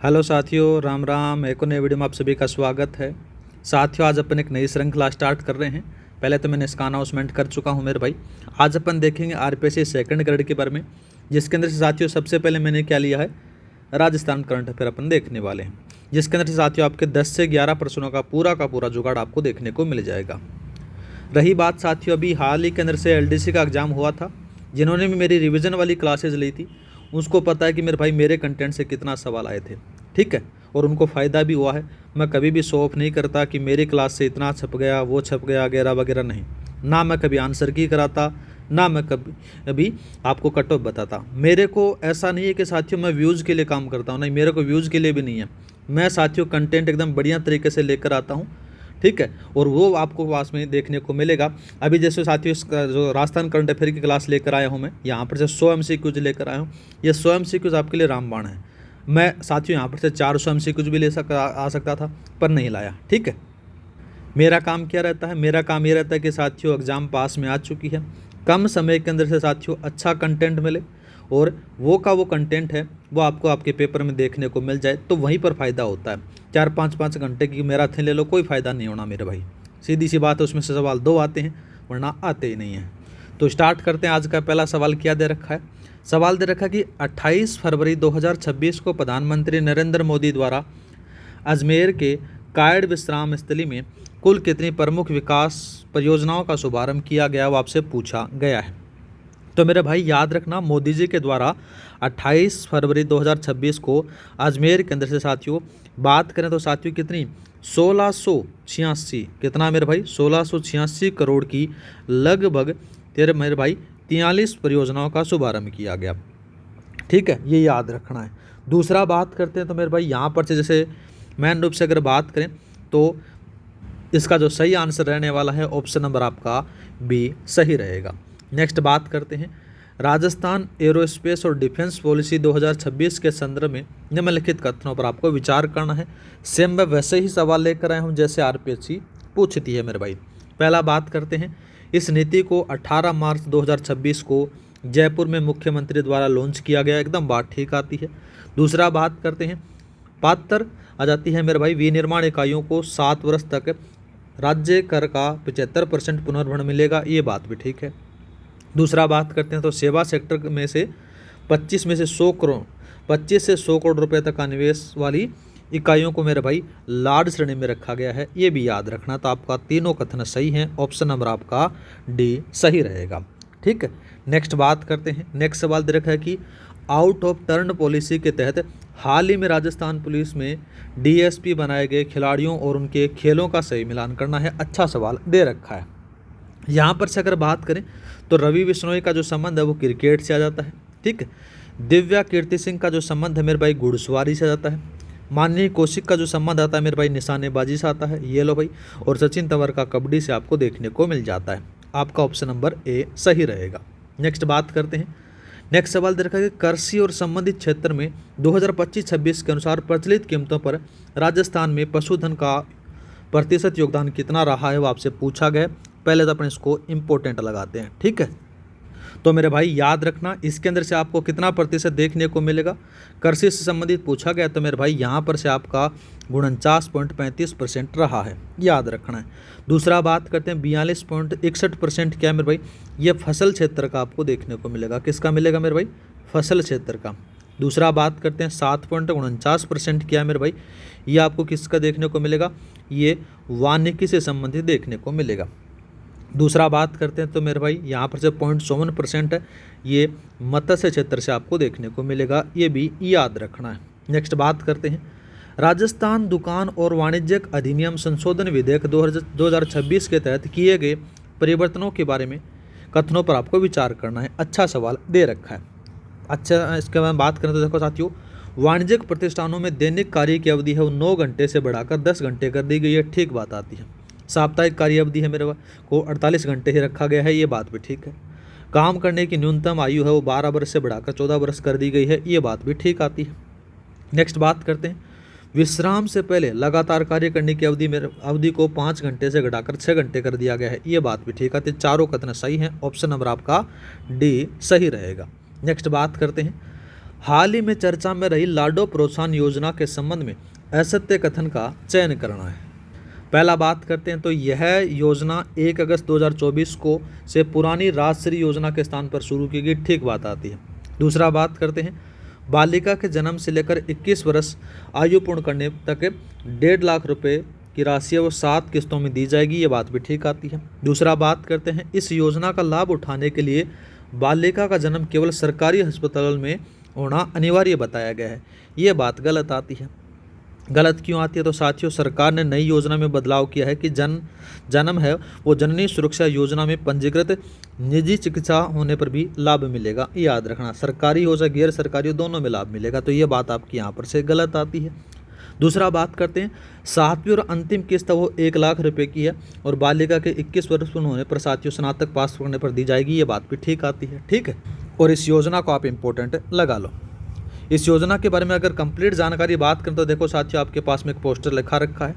Hello साथियों, राम राम। एक और नए वीडियो में आप सभी का स्वागत है। साथियों, आज अपन एक नई श्रृंखला स्टार्ट कर रहे हैं। पहले तो मैंने इसका अनाउंसमेंट कर चुका हूं मेरे भाई। आज अपन देखेंगे आरपीएससी सेकंड ग्रेड के बारे में, जिसके अंदर से साथियों सबसे पहले मैंने क्या लिया है, राजस्थान करंट अफेयर अपन देखने वाले हैं, जिसके अंदर से साथियों आपके 10 से 11 प्रश्नों का पूरा जुगाड़ आपको देखने को मिल जाएगा। रही बात साथियों अभी हाल ही के अंदर से एलडीसी का एग्ज़ाम हुआ था, जिन्होंने भी मेरी रिवीजन वाली क्लासेज ली थी उसको पता है कि मेरे भाई मेरे कंटेंट से कितना सवाल आए थे, ठीक है, और उनको फ़ायदा भी हुआ है। मैं कभी भी शो ऑफ नहीं करता कि मेरी क्लास से इतना छप गया, वो छप गया वगैरह वगैरह, नहीं। ना मैं कभी आंसर की कराता, ना मैं कभी आपको कट ऑफ बताता। मेरे को ऐसा नहीं है कि साथियों मैं व्यूज़ के लिए काम करता हूँ, नहीं, मेरे को व्यूज़ के लिए भी नहीं है। मैं साथियों कंटेंट एकदम बढ़िया तरीके से लेकर आता हूँ, ठीक है, और वो आपको पास में देखने को मिलेगा। अभी जैसे साथियों इसका जो राजस्थान करंट अफेयर की क्लास लेकर आया हूँ मैं, यहाँ पर से 100 MCQs लेकर आया हूँ। ये 100 MCQs आपके लिए रामबाण है। मैं साथियों यहाँ पर से 400 MCQs भी आ सकता था, पर नहीं लाया, ठीक है। मेरा काम क्या रहता है, मेरा काम ये रहता है कि साथियों एग्ज़ाम पास में आ चुकी है, कम समय के अंदर से साथियों अच्छा कंटेंट मिले, और वो कंटेंट है वो आपको आपके पेपर में देखने को मिल जाए, तो वहीं पर फ़ायदा होता है। 4-5 घंटे की मैराथन ले लो, कोई फ़ायदा नहीं होना मेरे भाई। सीधी सी बात है, उसमें से सवाल 2 आते हैं, वरना आते ही नहीं हैं। तो स्टार्ट करते हैं। आज का पहला सवाल क्या दे रखा है, सवाल दे रखा है कि 28 फरवरी 2026 को प्रधानमंत्री नरेंद्र मोदी द्वारा अजमेर के कायड़ विश्राम स्थली में कुल कितनी प्रमुख विकास परियोजनाओं का शुभारंभ किया गया, वो आपसे पूछा गया है। तो मेरे भाई याद रखना, मोदी जी के द्वारा 28 फरवरी 2026 को अजमेर के अंदर से साथियों बात करें तो साथियों कितनी 1686, कितना मेरे भाई 1686 करोड़ की लगभग तेरे मेरे भाई 43 परियोजनाओं का शुभारंभ किया गया, ठीक है, ये याद रखना है। दूसरा बात करते हैं तो मेरे भाई यहाँ पर से जैसे मेन रूप से अगर बात करें तो इसका जो सही आंसर रहने वाला है ऑप्शन नंबर आपका बी सही रहेगा। नेक्स्ट बात करते हैं, राजस्थान एरोस्पेस और डिफेंस पॉलिसी 2026 के संदर्भ में निम्नलिखित कथनों पर आपको विचार करना है। सेम मैं वैसे ही सवाल लेकर आया हूँ जैसे आरपीएससी पूछती है मेरे भाई। पहला बात करते हैं, इस नीति को 18 मार्च 2026 को जयपुर में मुख्यमंत्री द्वारा लॉन्च किया गया, एकदम बात ठीक आती है। दूसरा बात करते हैं, पात्र आ जाती है मेरे भाई, विनिर्माण इकाइयों को 7 वर्ष तक राज्य कर का 75% पुनर्भरण मिलेगा, ये बात भी ठीक है। दूसरा बात करते हैं तो सेवा सेक्टर में से 25 में से 100 करोड़ 25 से 100 करोड़ रुपए तक का निवेश वाली इकाइयों को मेरे भाई लार्ज श्रेणी में रखा गया है, ये भी याद रखना। तो आपका तीनों कथन सही हैं, ऑप्शन नंबर आपका डी सही रहेगा, ठीक है। नेक्स्ट बात करते हैं, नेक्स्ट सवाल दे रखा है कि आउट ऑफ टर्न पॉलिसी के तहत हाल ही में राजस्थान पुलिस में डीएसपी बनाए गए खिलाड़ियों और उनके खेलों का सही मिलान करना है। अच्छा सवाल दे रखा है। यहाँ पर से अगर बात करें तो रवि बिश्नोई का जो संबंध है वो क्रिकेट से आ जाता है, ठीक है। दिव्या कीर्ति सिंह का जो संबंध है मेरे भाई घुड़सवारी से आ जाता है। माननीय कौशिक का जो संबंध आता है मेरे भाई निशानेबाजी से आता है, ये लो भाई। और सचिन तंवर का कबड्डी से आपको देखने को मिल जाता है। आपका ऑप्शन नंबर ए सही रहेगा। नेक्स्ट बात करते हैं, नेक्स्ट सवाल दे रखा है कि कृषि और संबंधित क्षेत्र में 2025-26 के अनुसार प्रचलित कीमतों पर राजस्थान में पशुधन का प्रतिशत योगदान कितना रहा है, वो आपसे पूछा गया। पहले तो अपन इसको इम्पोर्टेंट लगाते हैं, ठीक है। तो मेरे भाई याद रखना, इसके अंदर से आपको कितना प्रतिशत देखने को मिलेगा, कृषि से संबंधित पूछा गया, तो मेरे भाई यहाँ पर से आपका 49.35% रहा है, याद रखना है। दूसरा बात करते हैं 42.61% क्या है मेरे भाई, ये फसल क्षेत्र का आपको देखने को मिलेगा। किसका मिलेगा मेरे भाई, फसल क्षेत्र का। दूसरा बात करते हैं 7.49% क्या है मेरे भाई, ये आपको किसका देखने को मिलेगा, ये वानिकी से संबंधित देखने को मिलेगा। दूसरा बात करते हैं तो मेरे भाई यहाँ पर से 0.54% है, ये मत्स्य क्षेत्र से आपको देखने को मिलेगा, ये भी याद रखना है। नेक्स्ट बात करते हैं, राजस्थान दुकान और वाणिज्यिक अधिनियम संशोधन विधेयक 2026 के तहत किए गए परिवर्तनों के बारे में कथनों पर आपको विचार करना है। अच्छा सवाल दे रखा है। अच्छा, इसके बाद बात करें तो देखो साथियों, वाणिज्यिक प्रतिष्ठानों में दैनिक कार्य की अवधि है वो 9 घंटे से बढ़ाकर 10 घंटे कर दी गई है, ठीक बात आती है। साप्ताहिक कार्य अवधि है मेरे को 48 घंटे ही रखा गया है, ये बात भी ठीक है। काम करने की न्यूनतम आयु है वो 12 वर्ष से बढ़ाकर 14 वर्ष कर दी गई है, ये बात भी ठीक आती है। नेक्स्ट बात करते हैं, विश्राम से पहले लगातार कार्य करने की अवधि को 5 घंटे से घटाकर 6 घंटे कर दिया गया है, ये बात भी ठीक आती है। चारों कथन सही हैं, ऑप्शन नंबर आपका डी सही रहेगा। नेक्स्ट बात करते हैं, हाल ही में चर्चा में रही लाडो प्रोत्साहन योजना के संबंध में असत्य कथन का चयन करना है। पहला बात करते हैं तो यह योजना 1 अगस्त 2024 को से पुरानी राजश्री योजना के स्थान पर शुरू की गई, ठीक बात आती है। दूसरा बात करते हैं बालिका के जन्म से लेकर 21 वर्ष आयु पूर्ण करने तक 1.5 लाख रुपए की राशि वो 7 किस्तों में दी जाएगी, ये बात भी ठीक आती है। दूसरा बात करते हैं इस योजना का लाभ उठाने के लिए बालिका का जन्म केवल सरकारी अस्पताल में होना अनिवार्य बताया गया है, ये बात गलत आती है। गलत क्यों आती है तो साथियों, सरकार ने नई योजना में बदलाव किया है कि जन्म है वो जननी सुरक्षा योजना में पंजीकृत निजी चिकित्सा होने पर भी लाभ मिलेगा, याद रखना। सरकारी हो चाहे गैर सरकारी हो, दोनों में लाभ मिलेगा, तो ये बात आपकी यहाँ पर से गलत आती है। दूसरा बात करते हैं 7वीं और अंतिम किस्त वो 1 लाख रुपए की है और बालिका के 21 वर्ष पूर्ण होने पर साथियों स्नातक पास करने पर दी जाएगी, ये बात भी ठीक आती है, ठीक है। और इस योजना को आप इम्पोर्टेंट लगा लो। इस योजना के बारे में अगर कंप्लीट जानकारी बात करें तो देखो साथियों, आपके पास में एक पोस्टर लिखा रखा है।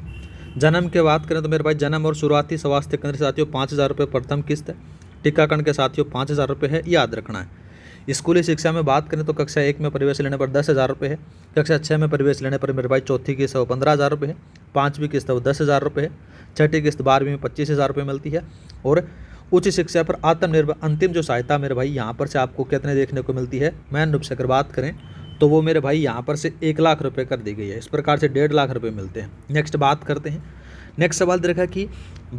जन्म की बात करें तो मेरे भाई जन्म और शुरुआती स्वास्थ्य केंद्र साथियों 5,000 रुपये प्रथम किस्त है। टीकाकरण के साथियों 5,000 रुपये है, याद रखना है। स्कूली शिक्षा में बात करें तो कक्षा 1 में प्रवेश लेने पर 10,000 रुपये है। कक्षा 6 में प्रवेश लेने पर मेरे भाई चौथी किस्त वो 15,000 रुपये है। 5वीं किस्त वो 10,000 रुपये है। 6ठी किस्त 12वीं में 25,000 रुपये मिलती है। और उच्च शिक्षा पर आत्मनिर्भर अंतिम जो सहायता मेरे भाई यहाँ पर से आपको कितने देखने को मिलती है, मैन रूप से अगर बात करें तो वो मेरे भाई यहाँ पर से 1 लाख रुपए कर दी गई है। इस प्रकार से 1.5 लाख रुपए मिलते हैं। नेक्स्ट बात करते हैं। नेक्स्ट सवाल देखा कि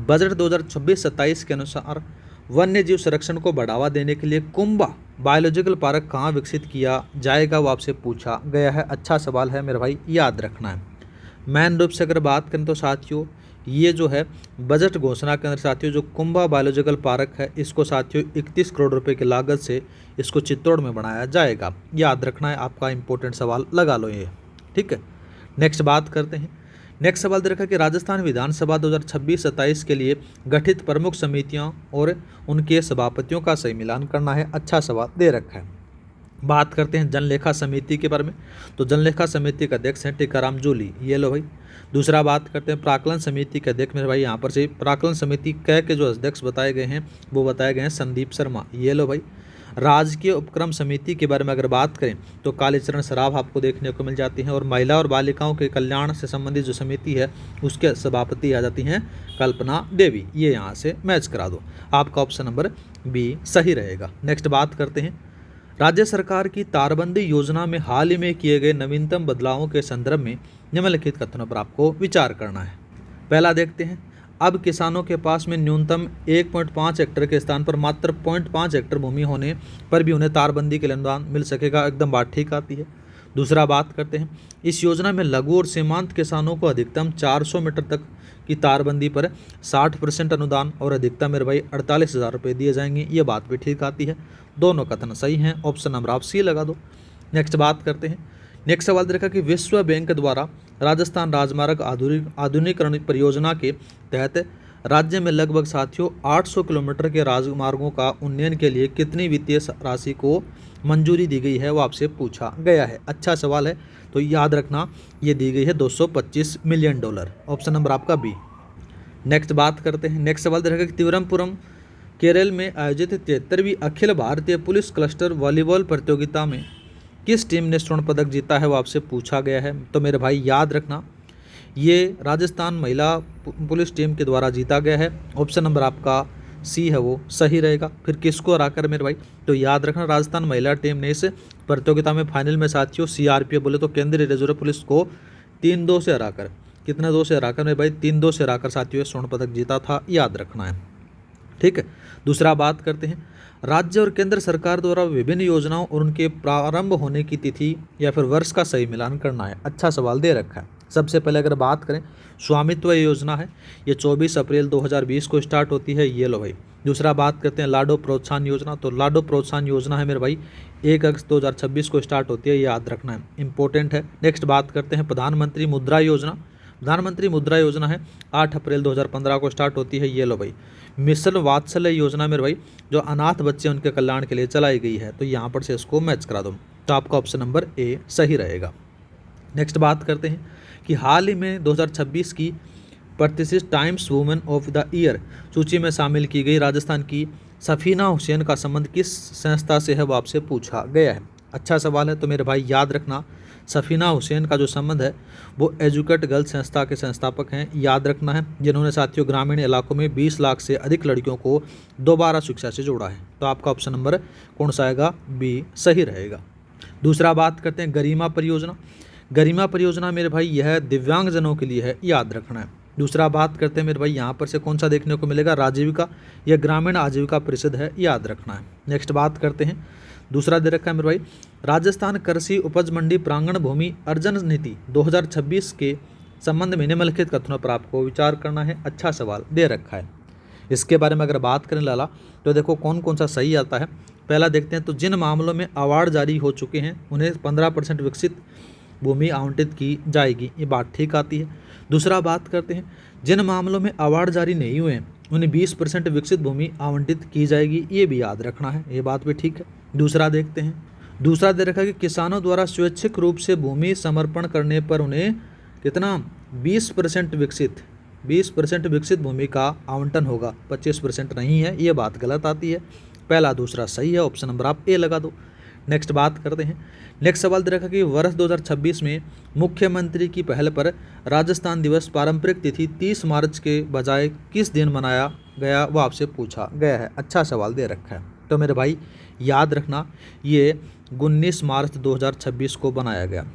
बजट 2026-27 के अनुसार वन्य जीव संरक्षण को बढ़ावा देने के लिए कुंभा बायोलॉजिकल पार्क कहाँ विकसित किया जाएगा, वो आपसे पूछा गया है। अच्छा सवाल है मेरे भाई, याद रखना है। मैन रूप से अगर बात करें तो साथियों ये जो है बजट घोषणा के अंदर साथियों जो कुंभा बायोलॉजिकल पार्क है, इसको साथियों 31 करोड़ रुपए की लागत से इसको चित्तौड़ में बनाया जाएगा, याद रखना है। आपका इंपॉर्टेंट सवाल लगा लो ये, ठीक है। नेक्स्ट बात करते हैं। नेक्स्ट सवाल दे रखा है कि राजस्थान विधानसभा 2026-27 के लिए गठित प्रमुख समितियों और उनके सभापतियों का सही मिलान करना है। अच्छा सवाल दे रखा है। बात करते हैं जनलेखा समिति के बारे में, तो जनलेखा समिति का अध्यक्ष हैं टीकाराम जूली, ये लो भाई। दूसरा बात करते हैं प्राकलन समिति के अध्यक्ष मेरे भाई यहाँ पर से प्राकलन समिति के जो अध्यक्ष बताए गए हैं वो बताए गए हैं संदीप शर्मा, ये लो भाई। राजकीय उपक्रम समिति के बारे में अगर बात करें तो कालीचरण सराफ आपको देखने को मिल जाती हैं। और महिला और बालिकाओं के कल्याण से संबंधित जो समिति है उसके सभापति आ जाती हैं कल्पना देवी, ये यहाँ से मैच करा दो। आपका ऑप्शन नंबर बी सही रहेगा। नेक्स्ट बात करते हैं। राज्य सरकार की तारबंदी योजना में हाल ही में किए गए नवीनतम बदलावों के संदर्भ में निम्नलिखित कथनों पर आपको विचार करना है। पहला देखते हैं, अब किसानों के पास में न्यूनतम 1.5 हेक्टेयर के स्थान पर मात्र 0.5 हेक्टेयर भूमि होने पर भी उन्हें तारबंदी के लिए अनुदान मिल सकेगा, एकदम बात ठीक आती है। दूसरा बात करते हैं, इस योजना में लघु और सीमांत किसानों को अधिकतम 400 मीटर तक की तारबंदी पर 60% अनुदान और अधिकतम मेरे भाई 48,000 रुपये दिए जाएंगे, ये बात भी ठीक आती है। दोनों कथन सही हैं, ऑप्शन नंबर आप सी लगा दो। नेक्स्ट बात करते हैं। नेक्स्ट सवाल देखा कि विश्व बैंक द्वारा राजस्थान राजमार्ग आधुनिकीकरण परियोजना के तहत राज्य में लगभग साथियों 800 किलोमीटर के राजमार्गों का उन्नयन के लिए कितनी वित्तीय राशि को मंजूरी दी गई है, वो आपसे पूछा गया है। अच्छा सवाल है, तो याद रखना ये दी गई है $225 मिलियन, ऑप्शन नंबर आपका बी। नेक्स्ट बात करते हैं। नेक्स्ट सवाल देखा कि तिरुवनंतपुरम केरल में आयोजित 73वीं Akhil Bharatiya police cluster volleyball प्रतियोगिता में किस टीम ने स्वर्ण पदक जीता है, वो आपसे पूछा गया है। तो मेरे भाई याद रखना ये राजस्थान महिला पुलिस टीम के द्वारा जीता गया है, ऑप्शन नंबर आपका सी है वो सही रहेगा। फिर किसको हराकर मेरे भाई, तो याद रखना राजस्थान महिला टीम ने इस प्रतियोगिता में फाइनल में साथियों सीआरपीएफ बोले तो केंद्रीय रिजर्व पुलिस को 3-2 से हराकर, कितना 2 से हराकर मेरे भाई 3-2 से हराकर साथियों स्वर्ण पदक जीता था, याद रखना है, ठीक है। दूसरा बात करते हैं। राज्य और केंद्र सरकार द्वारा विभिन्न योजनाओं और उनके प्रारंभ होने की तिथि या फिर वर्ष का सही मिलान करना है। अच्छा सवाल दे रखा है। सबसे पहले अगर बात करें स्वामित्व योजना है, ये 24 अप्रैल 2020 को स्टार्ट होती है, ये लो भाई। दूसरा बात करते हैं लाडो प्रोत्साहन योजना, तो लाडो प्रोत्साहन योजना है मेरे भाई 1 अगस्त 2026 को स्टार्ट होती है, याद रखना है, इंपॉर्टेंट है। नेक्स्ट बात करते हैं प्रधानमंत्री मुद्रा योजना। प्रधानमंत्री मुद्रा योजना है 8 अप्रैल 2015 को स्टार्ट होती है, ये लो भाई। मिशन वात्सल्य योजना मेरे भाई जो अनाथ बच्चे उनके कल्याण के लिए चलाई गई है, तो यहाँ पर से इसको मैच करा दो, तो आपका ऑप्शन नंबर ए सही रहेगा। नेक्स्ट बात करते हैं कि हाल ही में 2026 की प्रतिष्ठित times women of the year सूची में शामिल की गई राजस्थान की सफीना हुसैन का संबंध किस संस्था से है, वो आपसे पूछा गया है। अच्छा सवाल है। तो मेरे भाई याद रखना, सफीना हुसैन का जो संबंध है वो एजुकेट गर्ल्स संस्था के संस्थापक हैं, याद रखना है, जिन्होंने साथियों ग्रामीण इलाकों में 20 लाख से अधिक लड़कियों को दोबारा शिक्षा से जोड़ा है। तो आपका ऑप्शन नंबर कौन सा आएगा? बी सही रहेगा। दूसरा बात करते हैं गरिमा परियोजना। गरिमा परियोजना मेरे भाई यह दिव्यांगजनों के लिए है, याद रखना है। दूसरा बात करते हैं मेरे भाई यहाँ पर से कौन सा देखने को मिलेगा? राजीविका, यह ग्रामीण आजीविका परिषद है, याद रखना है। नेक्स्ट बात करते हैं, दूसरा दे रखा है मेरे भाई राजस्थान कृषि उपज मंडी प्रांगण भूमि अर्जन नीति 2026 के संबंध में निम्नलिखित कथनों पर आपको विचार करना है। अच्छा सवाल दे रखा है। इसके बारे में अगर बात करें लाला तो देखो कौन कौन सा सही आता है। पहला देखते हैं, तो जिन मामलों में अवार्ड जारी हो चुके हैं उन्हें 15% विकसित भूमि आवंटित की जाएगी, ये बात ठीक आती है। दूसरा बात करते हैं, जिन मामलों में अवार्ड जारी नहीं हुए हैं उन्हें 20% विकसित भूमि आवंटित की जाएगी, ये भी याद रखना है, ये बात भी ठीक है। दूसरा देखते हैं, दूसरा दे रखा है कि किसानों द्वारा स्वैच्छिक रूप से भूमि समर्पण करने पर उन्हें कितना 20% विकसित भूमि का आवंटन होगा, 25% नहीं है, ये बात गलत आती है। पहला दूसरा सही है, ऑप्शन नंबर आप ए लगा दो। नेक्स्ट बात करते हैं, नेक्स्ट सवाल दे रखा कि वर्ष 2026 में मुख्यमंत्री की पहल पर राजस्थान दिवस पारंपरिक तिथि 30 मार्च के बजाय किस दिन मनाया गया, वो आपसे पूछा गया है। अच्छा सवाल दे रखा है। तो मेरे भाई याद रखना, ये 19 मार्च 2026 को बनाया गया।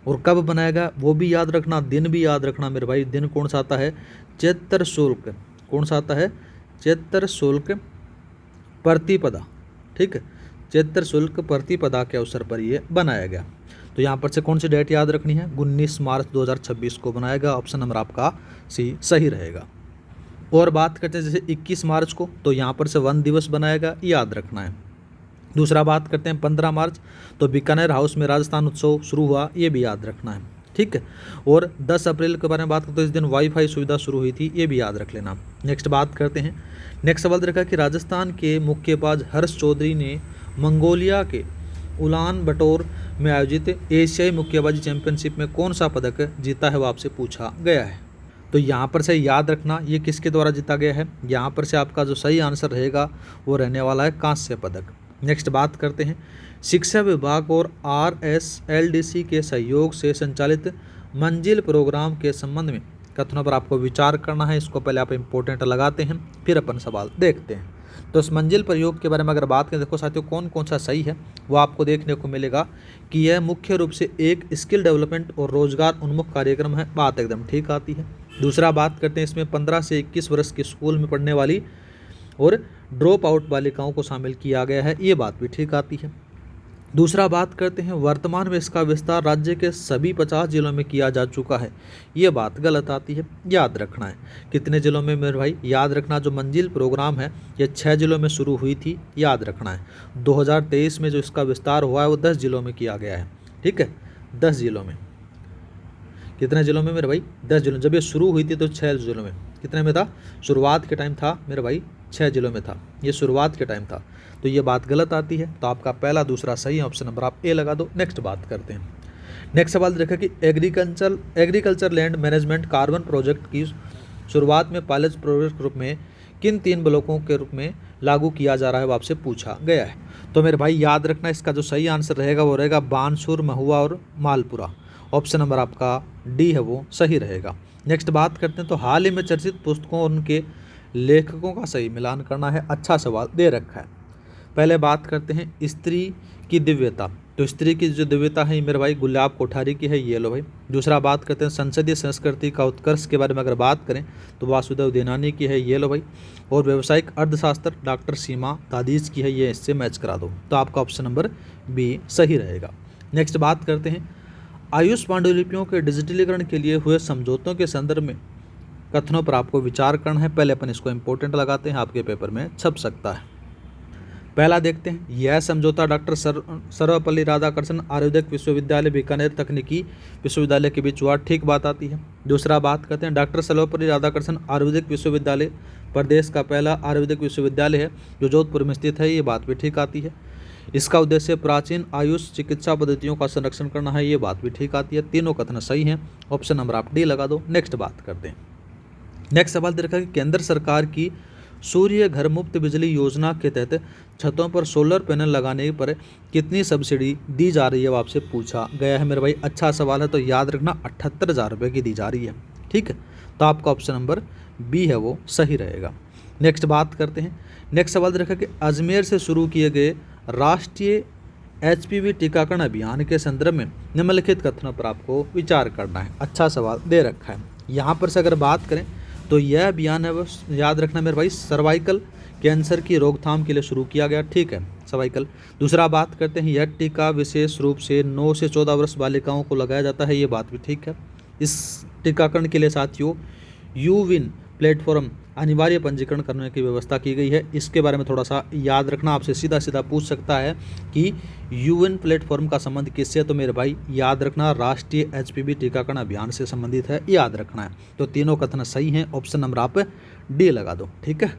और कब बनाया गया वो भी याद रखना, दिन भी याद रखना मेरे भाई। दिन कौन सा आता है? चैत्र शुल्क, कौन सा आता है? चैत्र शुल्क प्रतिपदा, ठीक है, चैत्र शुल्क प्रतिपदा के अवसर पर ये बनाया गया। तो यहाँ पर से कौन सी डेट याद रखनी है? 19 मार्च 2026 को बनाया गया, ऑप्शन नंबर आपका सी सही रहेगा। और बात करते हैं जैसे 21 मार्च को, तो यहाँ पर से वन दिवस बनाया गया, याद रखना है। दूसरा बात करते हैं 15 मार्च, तो बीकानेर हाउस में राजस्थान उत्सव शुरू हुआ, ये भी याद रखना है, ठीक है। और 10 अप्रैल के बारे में बात करते हैं, इस दिन वाईफाई सुविधा शुरू हुई थी, ये भी याद रख लेना। नेक्स्ट बात करते हैं, नेक्स्ट सवाल रखा कि राजस्थान के मुक्केबाज हर्ष चौधरी ने मंगोलिया के उलान बटोर में आयोजित एशियाई मुक्केबाजी चैंपियनशिप में कौन सा पदक जीता है, वो आपसे पूछा गया है। तो यहाँ पर से याद रखना ये किसके द्वारा जीता गया है। यहाँ पर से आपका जो सही आंसर रहेगा वो रहने वाला है कांस्य पदक। नेक्स्ट बात करते हैं, शिक्षा विभाग और RSLDC के सहयोग से संचालित मंजिल प्रोग्राम के संबंध में कथनों पर आपको विचार करना है। इसको पहले आप इम्पोर्टेंट लगाते हैं, फिर अपन सवाल देखते हैं। तो इस मंजिल प्रयोग के बारे में अगर बात करें, देखो साथियों कौन कौन सा सही है वो आपको देखने को मिलेगा कि यह मुख्य रूप से एक स्किल डेवलपमेंट और रोजगार उन्मुख कार्यक्रम है, बात एकदम ठीक आती है। दूसरा बात करते हैं, इसमें 15 से 21 वर्ष के स्कूल में पढ़ने वाली और ड्रॉप आउट बालिकाओं को शामिल किया गया है, ये बात भी ठीक आती है। दूसरा बात करते हैं, वर्तमान में इसका विस्तार राज्य के सभी 50 जिलों में किया जा चुका है, ये बात गलत आती है, याद रखना है। कितने जिलों में मेरे भाई? याद रखना, जो मंजिल प्रोग्राम है ये 6 जिलों में शुरू हुई थी, याद रखना है। 2023 में जो इसका विस्तार हुआ है वो 10 जिलों में किया गया है, ठीक है, 10 जिलों में। कितने जिलों में मेरे भाई? 10 जिलों। जब ये शुरू हुई थी तो 6 जिलों में। कितने में था? शुरुआत के टाइम था मेरे भाई 6 जिलों में था, ये शुरुआत के टाइम था, तो ये बात गलत आती है। तो आपका पहला दूसरा सही ऑप्शन नंबर आप ए लगा दो। नेक्स्ट बात करते हैं, नेक्स्ट सवाल देखा कि agriculture land management carbon project की शुरुआत में पायलट प्रोजेक्ट के रूप में किन 3 ब्लॉकों के रूप में लागू किया जा रहा है, वो आपसे पूछा गया है। तो मेरे भाई याद रखना, इसका जो सही आंसर रहेगा वो रहेगा बानसूर, महुआ और मालपुरा, ऑप्शन नंबर आपका डी है वो सही रहेगा। नेक्स्ट बात करते हैं, तो हाल ही में चर्चित पुस्तकों और उनके लेखकों का सही मिलान करना है। अच्छा सवाल दे रखा है। पहले बात करते हैं स्त्री की दिव्यता, तो स्त्री की जो दिव्यता है मेरे भाई गुलाब कोठारी की है, ये लो भाई। दूसरा बात करते हैं संसदीय संस्कृति का उत्कर्ष के बारे में अगर बात करें तो वासुदेव देनानी की है, ये लो भाई। और व्यावसायिक अर्थशास्त्र डॉक्टर सीमा दादीज की है, ये इससे मैच करा दो। तो आपका ऑप्शन नंबर बी सही रहेगा। नेक्स्ट बात करते हैं, आयुष पांडुलिपियों के डिजिटलीकरण के लिए हुए समझौतों के संदर्भ में कथनों पर आपको विचार करना है। पहले अपन इसको इंपॉर्टेंट लगाते हैं, आपके पेपर में छप सकता है। पहला देखते हैं, यह समझौता डॉक्टर सर्वपल्ली राधाकृष्णन आयुर्वेदिक विश्वविद्यालय बीकानेर तकनीकी विश्वविद्यालय के बीच हुआ, ठीक बात आती है। दूसरा बात करते हैं, डॉक्टर सर्वपल्ली राधाकृष्णन आयुर्वेदिक विश्वविद्यालय प्रदेश का पहला आयुर्वेदिक विश्वविद्यालय है जो जोधपुर में स्थित है, ये बात भी ठीक आती है। इसका उद्देश्य प्राचीन आयुष चिकित्सा पद्धतियों का संरक्षण करना है, ये बात भी ठीक आती है। तीनों कथन सही हैं, ऑप्शन नंबर आप डी लगा दो। नेक्स्ट बात करते हैं, नेक्स्ट सवाल दे रखा है कि केंद्र सरकार की सूर्य घर मुफ्त बिजली योजना के तहत छतों पर सोलर पैनल लगाने पर कितनी सब्सिडी दी जा रही है, वो आपसे पूछा गया है मेरे भाई। अच्छा सवाल है, तो याद रखना 78,000 रुपये की दी जा रही है। ठीक है, तो आपका ऑप्शन नंबर बी है वो सही रहेगा। नेक्स्ट बात करते हैं। नेक्स्ट सवाल देखा कि अजमेर से शुरू किए गए राष्ट्रीय HPV टीकाकरण अभियान के संदर्भ में निम्नलिखित कथनों पर आपको विचार करना है। अच्छा सवाल दे रखा है। यहाँ पर से अगर बात करें तो यह अभियान है वो याद रखना मेरे भाई सर्वाइकल कैंसर की रोकथाम के लिए शुरू किया गया। ठीक है, सर्वाइकल। दूसरा बात करते हैं, यह टीका विशेष रूप से 9 से 14 वर्ष बालिकाओं को लगाया जाता है, ये बात भी ठीक है। इस टीकाकरण के लिए साथियों यूविन प्लेटफॉर्म अनिवार्य पंजीकरण करने की व्यवस्था की गई है। इसके बारे में थोड़ा सा याद रखना, आपसे सीधा सीधा पूछ सकता है कि यूएन प्लेटफॉर्म का संबंध किससे है, तो मेरे भाई याद रखना राष्ट्रीय HPV टीकाकरण अभियान से संबंधित है, याद रखना है। तो तीनों कथन सही हैं, ऑप्शन नंबर आप डी लगा दो। ठीक है,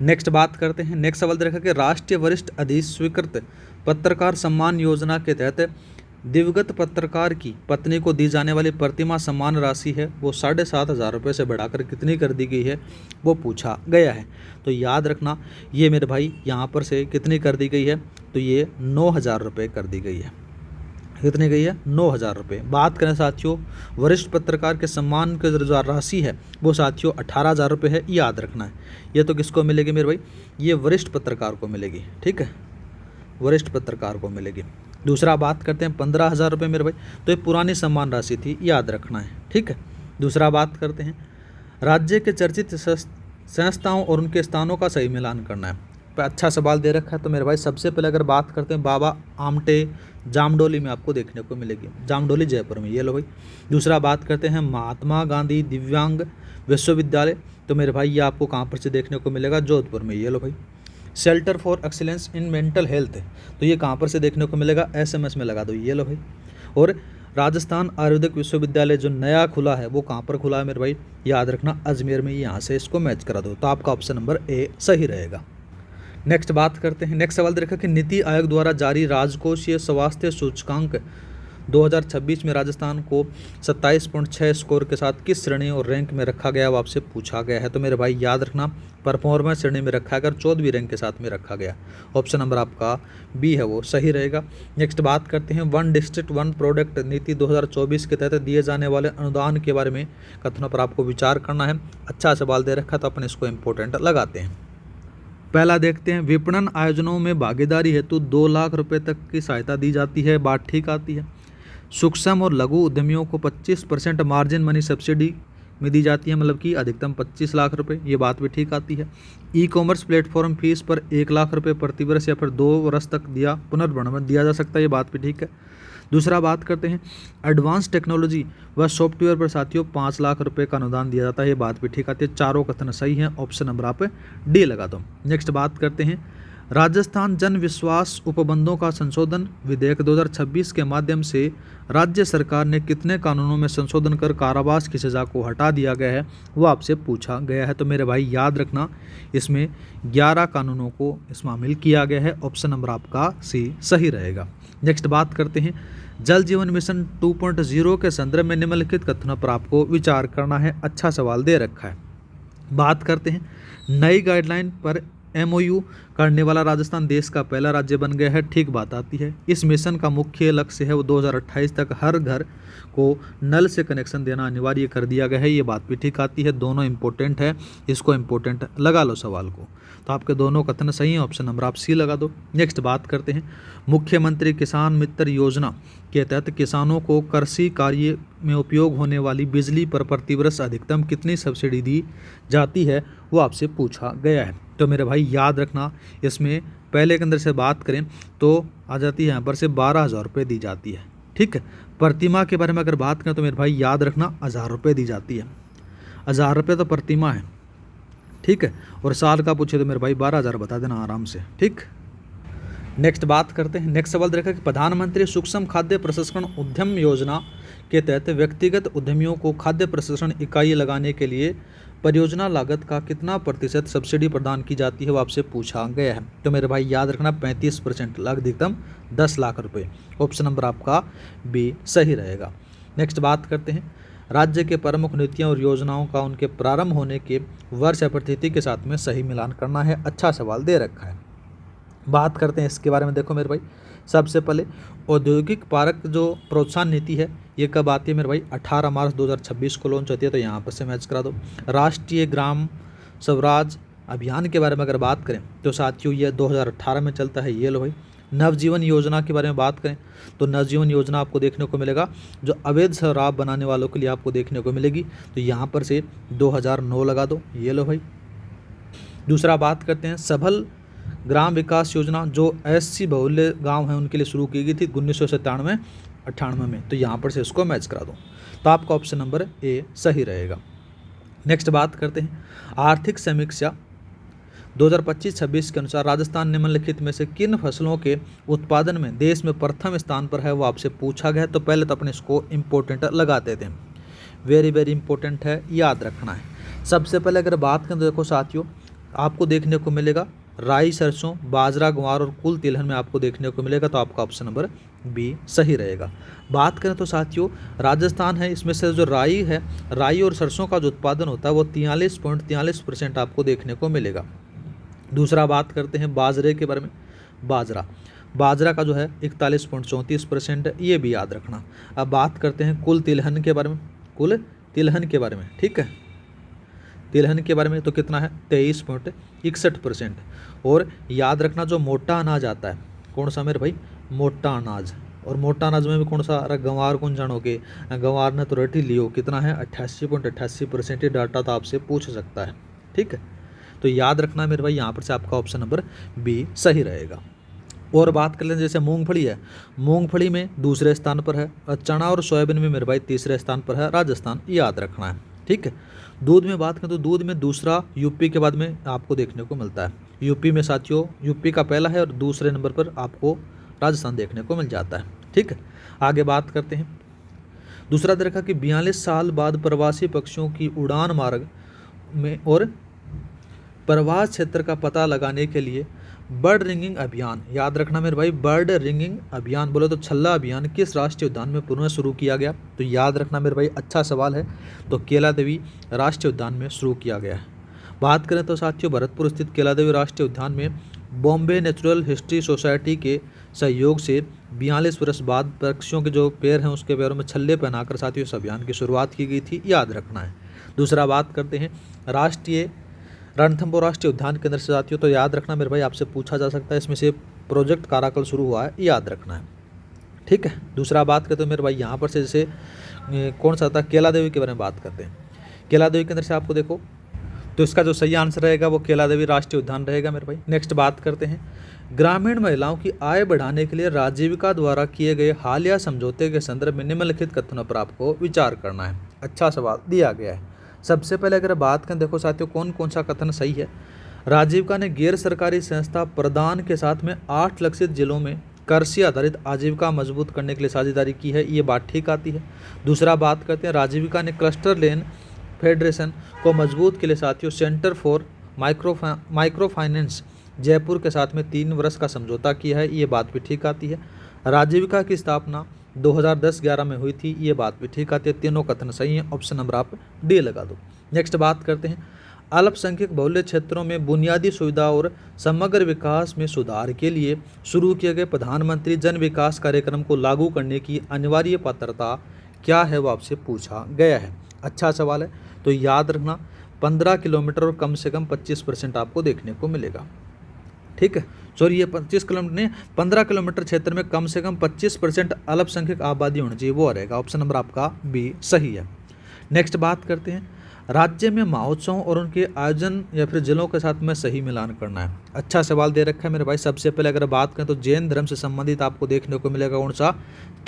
नेक्स्ट बात करते हैं। नेक्स्ट सवाल देखा कि राष्ट्रीय वरिष्ठ अधिस्वीकृत पत्रकार सम्मान योजना के तहत दिवंगत पत्रकार की पत्नी को दी जाने वाली प्रतिमा सम्मान राशि है वो 7,500 रुपये से बढ़ाकर कितनी कर दी गई है, वो पूछा गया है। तो याद रखना ये मेरे भाई यहाँ पर से कितनी कर दी गई है, तो ये 9,000 रुपये कर दी गई है। कितनी गई है, 9,000 रुपये। बात करें साथियों वरिष्ठ पत्रकार के सम्मान की जो राशि है वो साथियों 18,000 रुपये है, याद रखना है। ये तो किसको मिलेगी मेरे भाई, ये वरिष्ठ पत्रकार को मिलेगी। ठीक है, वरिष्ठ पत्रकार को मिलेगी। दूसरा बात करते हैं 15,000 रुपये मेरे भाई, तो ये पुरानी सम्मान राशि थी, याद रखना है। ठीक है, दूसरा बात करते हैं राज्य के चर्चित संस्थाओं और उनके स्थानों का सही मिलान करना है। अच्छा सवाल दे रखा है, तो मेरे भाई सबसे पहले अगर बात करते हैं बाबा आमटे जामडोली में आपको देखने को मिलेगी, जामडोली जयपुर में, ये लो भाई। दूसरा बात करते हैं महात्मा गांधी दिव्यांग विश्वविद्यालय, तो मेरे भाई ये आपको कहाँ पर से देखने को मिलेगा, जोधपुर में, ये लो भाई। Centre for excellence in mental health, तो ये कहाँ पर से देखने को मिलेगा, SMS में लगा दो, ये लो भाई। और राजस्थान आयुर्वेदिक विश्वविद्यालय जो नया खुला है वो कहाँ पर खुला है मेरे भाई, याद रखना अजमेर में, यहाँ से इसको मैच करा दो, तो आपका ऑप्शन नंबर ए सही रहेगा। नेक्स्ट बात करते हैं। नेक्स्ट सवाल देखा कि नीति आयोग द्वारा जारी राजकोषीय स्वास्थ्य सूचकांक 2026 में राजस्थान को 27.6 स्कोर के साथ किस श्रेणी और रैंक में रखा गया, वो आपसे पूछा गया है। तो मेरे भाई याद रखना परफॉर्मेंस श्रेणी में रखा गया, 14वीं रैंक के साथ में रखा गया। ऑप्शन नंबर आपका बी है वो सही रहेगा। नेक्स्ट बात करते हैं वन डिस्ट्रिक्ट वन प्रोडक्ट नीति 2024 के तहत दिए जाने वाले अनुदान के बारे में कथनों पर आपको विचार करना है। अच्छा सवाल दे रखा तो अपन इसको इम्पोर्टेंट लगाते हैं। पहला देखते हैं विपणन आयोजनों में भागीदारी हेतु 2 लाख रुपए तक की सहायता दी जाती है, बात ठीक आती है। सूक्ष्म और लघु उद्यमियों को 25% मार्जिन मनी सब्सिडी में दी जाती है, मतलब कि अधिकतम 25 लाख रुपए, ये बात भी ठीक आती है। ई-कॉमर्स प्लेटफॉर्म फीस पर 1 लाख रुपए प्रति वर्ष या फिर 2 वर्ष तक पुनर्भ्रमण दिया जा सकता है, ये बात भी ठीक है। दूसरा बात करते हैं एडवांस टेक्नोलॉजी व सॉफ्टवेयर पर साथियों 5 लाख रुपए का अनुदान दिया जाता है, ये बात भी ठीक आती है। चारों कथन सही हैं, ऑप्शन नंबर आप डी लगा दो। नेक्स्ट बात करते हैं राजस्थान जन विश्वास उपबंधों का संशोधन विधेयक 2026 के माध्यम से राज्य सरकार ने कितने कानूनों में संशोधन कर कारावास की सज़ा को हटा दिया गया है, वो आपसे पूछा गया है। तो मेरे भाई याद रखना इसमें 11 कानूनों को शामिल किया गया है, ऑप्शन नंबर आपका सी सही रहेगा। नेक्स्ट बात करते हैं जल जीवन मिशन 2.0 के संदर्भ में निम्नलिखित कथनों पर आपको विचार करना है। अच्छा सवाल दे रखा है। बात करते हैं नई गाइडलाइन पर MOU करने वाला राजस्थान देश का पहला राज्य बन गया है, ठीक बात आती है। इस मिशन का मुख्य लक्ष्य है वो 2028 तक हर घर को नल से कनेक्शन देना अनिवार्य कर दिया गया है, ये बात भी ठीक आती है। दोनों इंपॉर्टेंट है, इसको इंपॉर्टेंट लगा लो सवाल को, तो आपके दोनों कथन सही हैं, ऑप्शन नंबर आप सी लगा दो। नेक्स्ट बात करते हैं मुख्यमंत्री किसान मित्र योजना के तहत किसानों को कृषि कार्य में उपयोग होने वाली बिजली पर प्रतिवर्ष अधिकतम कितनी सब्सिडी दी जाती है, वो आपसे पूछा गया है। तो मेरे भाई याद रखना इसमें पहले के अंदर से बात करें तो आ जाती है यहाँ पर से 12,000 रुपये दी जाती है। ठीक है, प्रतिमा के बारे में अगर बात करें तो मेरे भाई याद रखना 1,000 रुपये दी जाती है। 1,000 रुपये तो प्रतिमा है, ठीक है। और साल का पूछे तो मेरे भाई 12,000 बता देना आराम से, ठीक। नेक्स्ट बात करते हैं। नेक्स्ट सवाल देखा कि प्रधानमंत्री सूक्ष्म खाद्य प्रसंस्करण उद्यम योजना के तहत व्यक्तिगत उद्यमियों को खाद्य प्रसंस्करण इकाई लगाने के लिए परियोजना लागत का कितना प्रतिशत सब्सिडी प्रदान की जाती है, वो आपसे पूछा गया है। तो मेरे भाई याद रखना 35%, अधिकतम 10 लाख रुपए। ऑप्शन नंबर आपका बी सही रहेगा। नेक्स्ट बात करते हैं राज्य के प्रमुख नीतियों और योजनाओं का उनके प्रारंभ होने के वर्ष या तिथि के साथ में सही मिलान करना है। अच्छा सवाल दे रखा है। बात करते हैं इसके बारे में। देखो मेरे भाई, सबसे पहले औद्योगिक पार्क जो प्रोत्साहन नीति है ये कब आती है मेरे भाई? 18 मार्च 2026 को लॉन्च होती है। तो यहाँ पर से मैच करा दो। राष्ट्रीय ग्राम स्वराज अभियान के बारे में अगर बात करें तो साथियों ये 2018 में चलता है। ये लो भाई। नवजीवन योजना के बारे में बात करें तो नवजीवन योजना आपको देखने को मिलेगा जो अवैध शराब बनाने वालों के लिए आपको देखने को मिलेगी। तो यहाँ पर से 2009 लगा दो। ये लो भाई। दूसरा बात करते हैं सबल ग्राम विकास योजना जो SC बहुल्य गांव हैं उनके लिए शुरू की गई थी 1997-98 में। तो यहाँ पर से इसको मैच करा दो। तो आपका ऑप्शन नंबर ए सही रहेगा। नेक्स्ट बात करते हैं आर्थिक समीक्षा 2025-26 के अनुसार राजस्थान निम्नलिखित में से किन फसलों के उत्पादन में देश में प्रथम स्थान पर है, वो आपसे पूछा गया है। तो पहले तो अपने इसको इम्पोर्टेंट लगाते थे। वेरी वेरी इंपॉर्टेंट है, याद रखना है। सबसे पहले अगर बात करें तो देखो साथियों आपको देखने को मिलेगा राई, सरसों, बाजरा, ग्वार और कुल तिलहन में आपको देखने को मिलेगा। तो आपका ऑप्शन नंबर बी सही रहेगा। बात करें तो साथियों राजस्थान है, इसमें से जो राई है, राई और सरसों का जो उत्पादन होता है वो 43.43% आपको देखने को मिलेगा। दूसरा बात करते हैं बाजरे के बारे में। बाजरा का जो है 41.34% है, ये भी याद रखना। अब बात करते हैं कुल तिलहन के बारे में, ठीक है। तिलहन के बारे में तो कितना है? 23.61%। और याद रखना जो मोटा अनाज आता है, कौन सा मेरे भाई? मोटा अनाज। और मोटा अनाज में भी कौन सा? अरे गंवार कौन जानोगे? गंवार ने तो रटी लियो, कितना है? 88.88%। ये डाटा तो आपसे पूछ सकता है, ठीक है। तो याद रखना मेरे भाई, यहाँ पर से आपका ऑप्शन नंबर बी सही रहेगा। और बात कर लें जैसे मूंगफली है, मूंगफली में दूसरे स्थान पर है। और चना और सोयाबीन में मेरे भाई तीसरे स्थान पर है राजस्थान, याद रखना है, ठीक है। दूध में बात करें तो दूध में दूसरा यूपी के बाद में आपको देखने को मिलता है। यूपी में साथियों यूपी का पहला है और दूसरे नंबर पर आपको राजस्थान देखने को मिल जाता है, ठीक है। आगे बात करते हैं। दूसरा देखा कि 42 साल बाद प्रवासी पक्षियों की उड़ान मार्ग में और प्रवास क्षेत्र का पता लगाने के लिए बर्ड रिंगिंग अभियान, याद रखना मेरे भाई, बर्ड रिंगिंग अभियान बोले तो छल्ला अभियान किस राष्ट्रीय उद्यान में पुनः शुरू किया गया? तो याद रखना मेरे भाई, अच्छा सवाल है। तो केला देवी राष्ट्रीय उद्यान में शुरू किया गया है। बात करें तो साथियों भरतपुर स्थित केला देवी राष्ट्रीय उद्यान में बॉम्बे नेचुरल हिस्ट्री सोसाइटी के सहयोग से 42 वर्ष बाद पक्षियों के जो पैर हैं उसके पैरों में छल्ले पहनाकर साथियों इस अभियान की शुरुआत की गई थी, याद रखना है। दूसरा बात करते हैं राष्ट्रीय रणथंभौर राष्ट्रीय उद्यान के अंदर से साथियों, तो याद रखना मेरे भाई आपसे पूछा जा सकता है, इसमें से प्रोजेक्ट काराकल शुरू हुआ है, याद रखना है, ठीक है। दूसरा बात करते हैं मेरे भाई यहाँ पर से जैसे कौन सा था? केला देवी के बारे में बात करते हैं। केला देवी के अंदर से आपको देखो तो इसका जो सही आंसर रहेगा वो केला देवी राष्ट्रीय उद्यान रहेगा मेरे भाई। नेक्स्ट बात करते हैं ग्रामीण महिलाओं की आय बढ़ाने के लिए राजीविका द्वारा किए गए हालिया समझौते के संदर्भ में निम्नलिखित कथनों पर आपको विचार करना है। अच्छा सवाल दिया गया है। सबसे पहले अगर बात करें देखो साथियों कौन कौन सा कथन सही है। राजीविका ने गैर सरकारी संस्था प्रदान के साथ में 8 लक्षित जिलों में कृषि आधारित आजीविका मजबूत करने के लिए साझेदारी की है, ये बात ठीक आती है। दूसरा बात करते हैं राजीविका ने क्लस्टर लेन फेडरेशन को मजबूत के लिए साथियों centre for micro finance Jaipur के साथ में 3 वर्ष का समझौता किया है, ये बात भी ठीक आती है। राजीविका की स्थापना 2010-11 में हुई थी, ये बात भी ठीक आती है। तीनों कथन सही हैं, ऑप्शन नंबर आप डी लगा दो। नेक्स्ट बात करते हैं अल्पसंख्यक बहुल्य क्षेत्रों में बुनियादी सुविधा और समग्र विकास में सुधार के लिए शुरू किए गए प्रधानमंत्री जन विकास कार्यक्रम को लागू करने की अनिवार्य पात्रता क्या है, वो आपसे पूछा गया है। अच्छा सवाल है। तो याद रखना 15 किलोमीटर और कम से कम 25% आपको देखने को मिलेगा, ठीक है। सॉरी ये 25 किलोमीटर नहीं, 15 किलोमीटर क्षेत्र में कम से कम 25% अल्पसंख्यक आबादी होनी चाहिए, वो रहेगा। ऑप्शन नंबर आपका बी सही है। नेक्स्ट बात करते हैं राज्य में महोत्सव और उनके आयोजन या फिर जिलों के साथ में सही मिलान करना है। अच्छा सवाल दे रखा है मेरे भाई। सबसे पहले अगर बात करें तो जैन धर्म से संबंधित आपको देखने को मिलेगा कौन सा?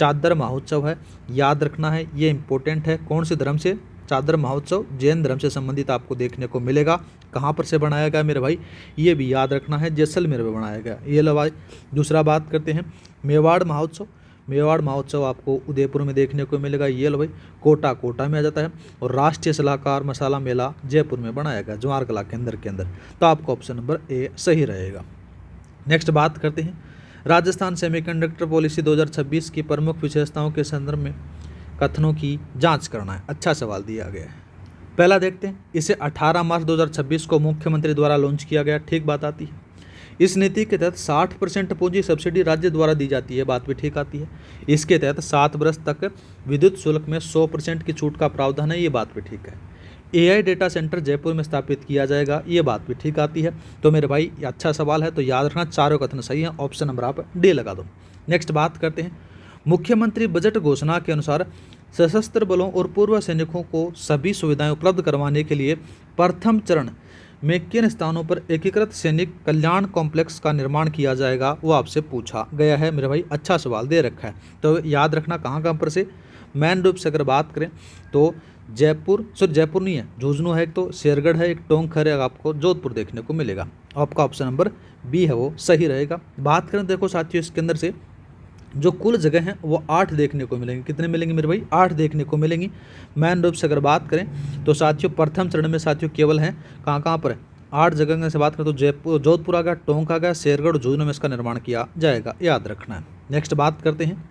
चादर महोत्सव है, याद रखना है, ये इंपॉर्टेंट है। कौन से धर्म से? चादर महोत्सव जैन धर्म से संबंधित आपको देखने को मिलेगा। कहाँ पर से बनाया गया मेरे भाई? ये भी याद रखना है, जैसलमेर में बनाया गया, ये लो भाई। दूसरा बात करते हैं मेवाड़ महोत्सव। मेवाड़ महोत्सव आपको उदयपुर में देखने को मिलेगा, ये लो भाई। कोटा में आ जाता है। और राष्ट्रीय सलाहकार मसाला मेला जयपुर में बनाया गया जवाहर कला केंद्र के अंदर। तो आपका ऑप्शन नंबर ए सही रहेगा। नेक्स्ट बात करते हैं राजस्थान सेमीकंडक्टर पॉलिसी 2026 की प्रमुख विशेषताओं के संदर्भ में कथनों की जांच करना है। अच्छा सवाल दिया गया है। पहला देखते हैं, इसे 18 मार्च 2026 को मुख्यमंत्री द्वारा लॉन्च किया गया। ठीक बात आती है। इस नीति के तहत 60% पूंजी सब्सिडी राज्य द्वारा दी जाती है। बात भी ठीक आती है। इसके तहत 7 वर्ष तक विद्युत शुल्क में 100% की छूट का प्रावधान है। ये बात भी ठीक है। AI डेटा सेंटर जयपुर में स्थापित किया जाएगा। ये बात भी ठीक आती है। तो मेरे भाई अच्छा सवाल है, तो याद रखना चारों कथन सही है। ऑप्शन नंबर आप डी लगा दो। नेक्स्ट बात करते हैं, मुख्यमंत्री बजट घोषणा के अनुसार सशस्त्र बलों और पूर्व सैनिकों को सभी सुविधाएं उपलब्ध करवाने के लिए प्रथम चरण में किन स्थानों पर एकीकृत सैनिक कल्याण कॉम्प्लेक्स का निर्माण किया जाएगा, वो आपसे पूछा गया है। मेरे भाई अच्छा सवाल दे रखा है, तो याद रखना कहाँ कहाँ पर से। मेन रूप से अगर बात करें तो जयपुर नहीं है, झुंझुनू है एक, तो शेरगढ़ है एक, टोंकखर है, आपको जोधपुर देखने को मिलेगा। आपका ऑप्शन नंबर बी है वो सही रहेगा। बात करें देखो साथियों, इसके अंदर से जो कुल जगह हैं वो 8 देखने को मिलेंगी। कितने मिलेंगे मेरे भाई? 8 देखने को मिलेंगी। मेन रूप से अगर बात करें तो साथियों प्रथम चरण में साथियों केवल हैं कहाँ पर है, 8 जगह से बात करें तो जोधपुर आ गया, टोंक आ गया, शेरगढ़, झुंझुनू में इसका निर्माण किया जाएगा। याद रखना है। नेक्स्ट बात करते हैं।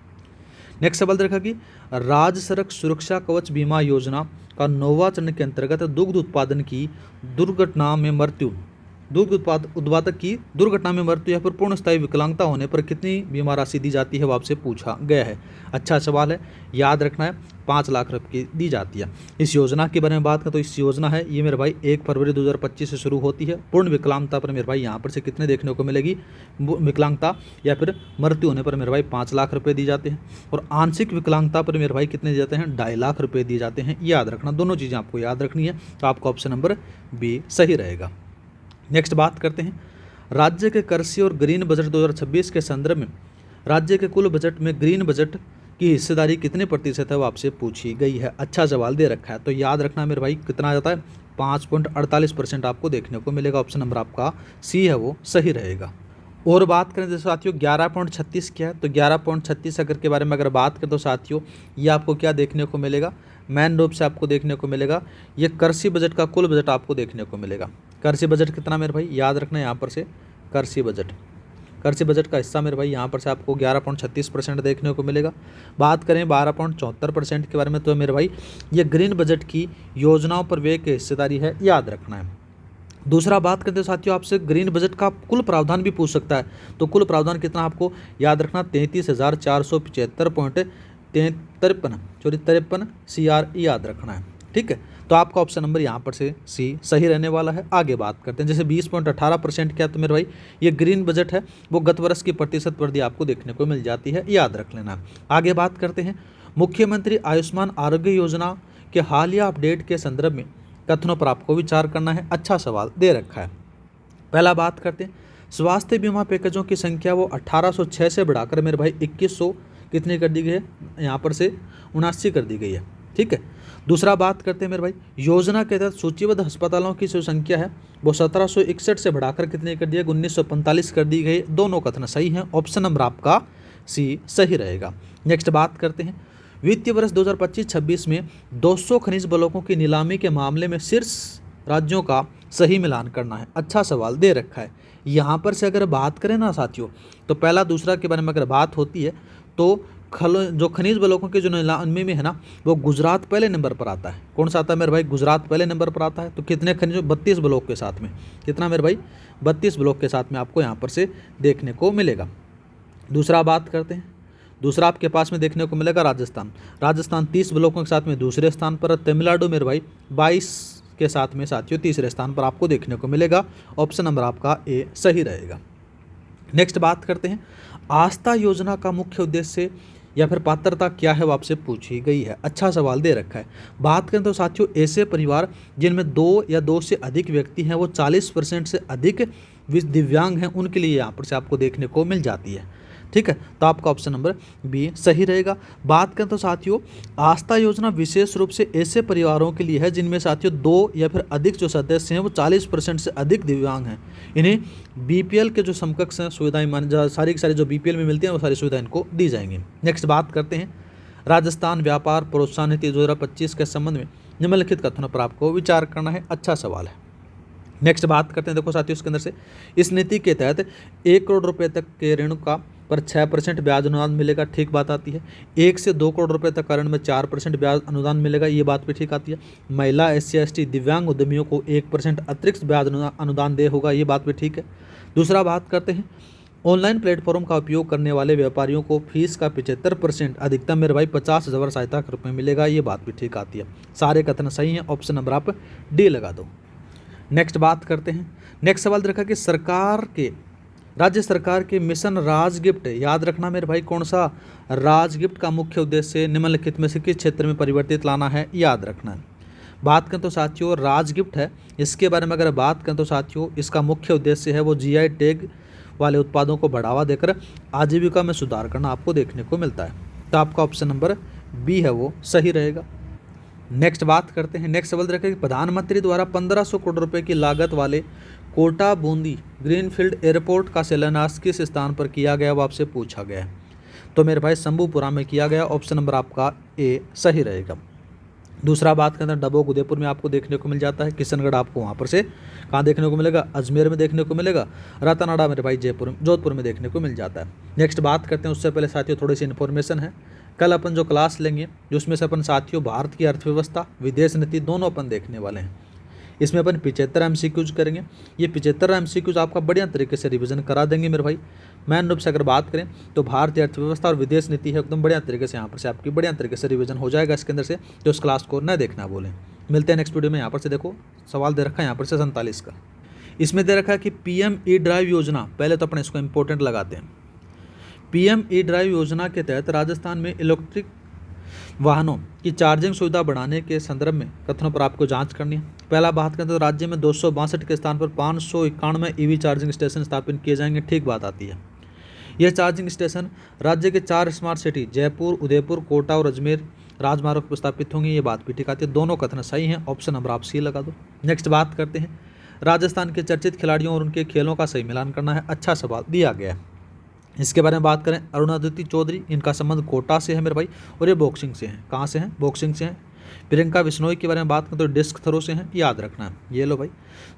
नेक्स्ट सवाल देखा कि राज्य सड़क सुरक्षा कवच बीमा योजना का 9वां चरण के अंतर्गत दुग्ध उत्पादक की दुर्घटना में मृत्यु या फिर पूर्ण स्थायी विकलांगता होने पर कितनी बीमा राशि दी जाती है, वो आपसे पूछा गया है। अच्छा सवाल है, याद रखना है। 5 लाख रुपये की दी जाती है। इस योजना के बारे में बात करें तो इस योजना है ये मेरे भाई 1 फरवरी 2025 से शुरू होती है। पूर्ण विकलांगता पर मेरे भाई यहाँ पर से कितने देखने को मिलेगी, विकलांगता या फिर मृत्यु होने पर मेरे भाई 5 लाख रुपये दिए जाते हैं। और आंशिक विकलांगता पर मेरे भाई कितने दिए जाते हैं, 2.5 लाख रुपये दिए जाते हैं। याद रखना, दोनों चीज़ें आपको याद रखनी है। तो आपका ऑप्शन नंबर बी सही रहेगा। नेक्स्ट बात करते हैं, राज्य के कृषि और ग्रीन बजट 2026 के संदर्भ में राज्य के कुल बजट में ग्रीन बजट की हिस्सेदारी कितने प्रतिशत है, वो आपसे पूछी गई है। अच्छा सवाल दे रखा है, तो याद रखना मेरे भाई कितना आ जाता है, 5.48% आपको देखने को मिलेगा। ऑप्शन नंबर आपका सी है वो सही रहेगा। और बात करें तो साथियों 11.36 क्या है, तो 11.36 अगर के बारे में अगर बात करें तो साथियों ये आपको क्या देखने को मिलेगा, मेन रूप से आपको देखने को मिलेगा ये कृषि बजट का कुल बजट आपको देखने को मिलेगा। कृषि बजट कितना मेरे भाई, याद रखना यहाँ पर से कृषि बजट का हिस्सा मेरे भाई यहाँ पर से आपको 11.36% देखने को मिलेगा। बात करें 12.74% के बारे में, तो मेरे भाई ये ग्रीन बजट की योजनाओं पर व्यय की हिस्सेदारी है। याद रखना है। दूसरा बात करते हैं साथियों, आपसे ग्रीन बजट का कुल प्रावधान भी पूछ सकता है। तो कुल प्रावधान कितना आपको याद रखना, 33,475.53 CR याद रखना है। ठीक है, तो आपका ऑप्शन नंबर यहाँ पर से सी सही रहने वाला है। आगे बात करते हैं, जैसे 20.18% क्या, तो मेरे भाई ये ग्रीन बजट है वो गत वर्ष की प्रतिशत वृद्धि आपको देखने को मिल जाती है। याद रख लेना। आगे बात करते हैं, मुख्यमंत्री आयुष्मान आरोग्य योजना के हालिया अपडेट के संदर्भ में कथनों पर आपको विचार करना है। अच्छा सवाल दे रखा है। पहला बात करते हैं, स्वास्थ्य बीमा पैकेजों की संख्या वो 1806 से बढ़ाकर मेरे भाई 2100 कितनी कर दी गई है, यहाँ पर से 79 कर दी गई है। ठीक है। दूसरा बात करते हैं मेरे भाई, योजना के तहत सूचीबद्ध अस्पतालों की जो संख्या है वो 1761 से बढ़ाकर कितनी कर दी है, 1945 कर दी गई। दोनों कथन सही हैं। ऑप्शन नंबर आपका सी सही रहेगा। नेक्स्ट बात करते हैं, वित्तीय वर्ष 2025-26 में 200 खनिज ब्लॉकों की नीलामी के मामले में शीर्ष राज्यों का सही मिलान करना है। अच्छा सवाल दे रखा है। यहाँ पर से अगर बात करें ना साथियों, तो पहला दूसरा के बारे में अगर बात होती है तो जो खनिज ब्लॉकों के जो नीलामी में है ना, वो गुजरात पहले नंबर पर आता है। कौन सा आता है मेरे भाई, गुजरात पहले नंबर पर आता है। तो कितने खनिज, 32 ब्लॉक के साथ में, कितना मेरे भाई 32 ब्लॉक के साथ में आपको यहाँ पर से देखने को मिलेगा। दूसरा बात करते हैं, दूसरा आपके पास में देखने को मिलेगा राजस्थान 30 ब्लॉकों के साथ में दूसरे स्थान पर। तमिलनाडु मेरे भाई 22 के साथ में साथियों तीसरे स्थान पर आपको देखने को मिलेगा। ऑप्शन नंबर आपका ए सही रहेगा। नेक्स्ट बात करते हैं, आस्था योजना का मुख्य उद्देश्य या फिर पात्रता क्या है, वो आपसे पूछी गई है। अच्छा सवाल दे रखा है। बात करें तो साथियों ऐसे परिवार जिनमें 2 या 2 से अधिक व्यक्ति हैं, वो 40% से अधिक दिव्यांग हैं, उनके लिए यहाँ पर से आपको देखने को मिल जाती है। ठीक है, तो आपका ऑप्शन नंबर बी सही रहेगा। बात करें तो साथियों आस्था योजना विशेष रूप से ऐसे परिवारों के लिए है जिनमें साथियों 2 या फिर अधिक जो सदस्य हैं वो 40% से अधिक दिव्यांग हैं। इन्हें बीपीएल के जो समकक्ष हैं सुविधाएं सारी की सारी जो बीपीएल में मिलती हैं वो सारी सुविधाएं इनको दी जाएंगी। नेक्स्ट बात करते हैं, राजस्थान व्यापार प्रोत्साहन नीति 2025 के संबंध में निम्नलिखित कथनों पर आपको विचार करना है। अच्छा सवाल है। नेक्स्ट बात करते हैं, देखो साथियों इसके अंदर से इस नीति के तहत 1 करोड़ रुपए तक के ऋण का पर 6% ब्याज अनुदान मिलेगा, ठीक बात आती है। 1 से 2 करोड़ रुपए तक का ऋण में 4% ब्याज अनुदान मिलेगा, ये बात भी ठीक आती है। महिला, SC ST दिव्यांग उद्यमियों को 1% अतिरिक्त ब्याज अनुदान दे होगा, ये बात भी ठीक है। दूसरा बात करते हैं, ऑनलाइन प्लेटफॉर्म का उपयोग करने वाले व्यापारियों को फीस का 75% अधिकतम मेरे भाई 50,000 सहायता के रूप में मिलेगा, ये बात भी ठीक आती है। सारे कथन सही हैं, ऑप्शन नंबर आप डी लगा दो। नेक्स्ट बात करते हैं, नेक्स्ट सवाल देखा कि राज्य सरकार के मिशन राज गिफ्ट, याद रखना मेरे भाई कौन सा, राज गिफ्ट का मुख्य उद्देश्य निम्नलिखित में से किस क्षेत्र में परिवर्तित लाना है, याद रखना है। बात करें तो साथियों राज गिफ्ट है, इसके बारे में अगर बात करें तो साथियों इसका मुख्य उद्देश्य है वो GI टैग वाले उत्पादों को बढ़ावा देकर आजीविका में सुधार करना आपको देखने को मिलता है। तो आपका ऑप्शन नंबर बी है वो सही रहेगा। नेक्स्ट बात करते हैं, नेक्स्ट सवाल रखें कि प्रधानमंत्री द्वारा 1500 करोड़ रुपए की लागत वाले कोटा बूंदी ग्रीनफील्ड एयरपोर्ट का शिलान्यास किस स्थान पर किया गया, वो आपसे पूछा गया है। तो मेरे भाई शंभूपुरा में किया गया, ऑप्शन नंबर आपका ए सही रहेगा। दूसरा बात करते हैं डबोक उदयपुर में आपको देखने को मिल जाता है, किशनगढ़ आपको वहाँ पर से कहाँ देखने को मिलेगा, अजमेर में देखने को मिलेगा, रतनाड़ा मेरे भाई जोधपुर में देखने को मिल जाता है। नेक्स्ट बात करते हैं, उससे पहले साथियों थोड़ी सी इन्फॉर्मेशन है, कल अपन जो क्लास लेंगे जिसमें से अपन साथियों भारत की अर्थव्यवस्था, विदेश नीति दोनों अपन देखने वाले हैं। इसमें अपन 75 MCQs करेंगे। ये 75 MCQs आपका बढ़िया तरीके से रिवीजन करा देंगे मेरे भाई। मेन रूप से अगर बात करें तो भारतीय अर्थव्यवस्था और विदेश नीति है, एकदम बढ़िया तरीके से यहाँ पर से आपकी बढ़िया तरीके से रिवीजन हो जाएगा इसके अंदर से, तो इस क्लास को न देखना बोलें। मिलते हैं नेक्स्ट वीडियो में। यहाँ पर से देखो सवाल दे रखा है यहाँ पर से 47 का, इसमें दे रखा है कि PM E-ड्राइव योजना, पहले तो अपने इसको इंपॉर्टेंट लगाते हैं। PM E-ड्राइव योजना के तहत राजस्थान में इलेक्ट्रिक वाहनों की चार्जिंग सुविधा बढ़ाने के संदर्भ में कथनों पर आपको जांच करनी है। पहला बात करें तो राज्य में 262 के स्थान पर 591 EV चार्जिंग स्टेशन स्थापित किए जाएंगे, ठीक बात आती है। यह चार्जिंग स्टेशन राज्य के 4 स्मार्ट सिटी जयपुर, उदयपुर, कोटा और अजमेर राजमार्ग पर स्थापित होंगे, ये बात भी ठीक आती है। दोनों कथन सही हैं, ऑप्शन नंबर आप सी लगा दो। नेक्स्ट बात करते हैं, राजस्थान के चर्चित खिलाड़ियों और उनके खेलों का सही मिलान करना है, अच्छा सवाल दिया गया है। इसके बारे में बात करें, अरुणादिति चौधरी, इनका संबंध कोटा से है मेरे भाई, और ये बॉक्सिंग से हैं। कहाँ से हैं? बॉक्सिंग से हैं। प्रियंका बिश्नोई के बारे में बात करें तो डिस्क थ्रो से हैं, याद रखना है। ये लो भाई।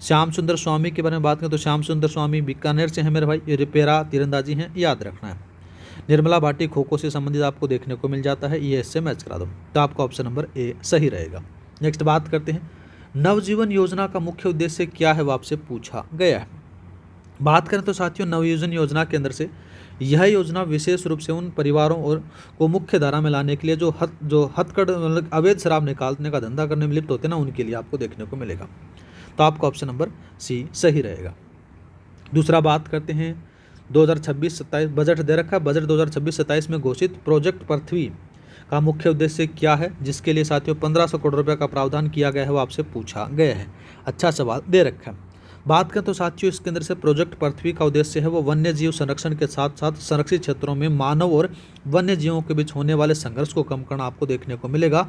श्याम सुंदर स्वामी के बारे में बात करें तो श्याम सुंदर स्वामी बीकानेर से हैं मेरे भाई, ये रिपेरा तीरंदाजी हैं, याद रखना है। निर्मला भाटी खो खो से संबंधित आपको देखने को मिल जाता है, ये इससे मैच करा दो, तो आपका ऑप्शन नंबर ए सही रहेगा। नेक्स्ट बात करते हैं, नवजीवन योजना का मुख्य उद्देश्य क्या है, वो आपसे पूछा गया है। बात करें तो साथियों नवजीवन योजना के अंदर से यह योजना विशेष रूप से उन परिवारों और को मुख्य धारा में लाने के लिए जो हथकड़ मतलब अवैध शराब निकालने का धंधा करने में लिप्त होते हैं ना, उनके लिए आपको देखने को मिलेगा, तो आपका ऑप्शन नंबर सी सही रहेगा। दूसरा बात करते हैं 2026-27 बजट दे रखा है, बजट 2026-27 में घोषित प्रोजेक्ट पृथ्वी का मुख्य उद्देश्य क्या है, जिसके लिए साथियों 1500 करोड़ रुपये का प्रावधान किया गया है, वो आपसे पूछा गया है। अच्छा सवाल दे रखा है। बात करें तो साथियों इसके अंदर से प्रोजेक्ट पृथ्वी का उद्देश्य है वो वन्य जीव संरक्षण के साथ साथ संरक्षित क्षेत्रों में मानव और वन्य जीवों के बीच होने वाले संघर्ष को कम करना आपको देखने को मिलेगा,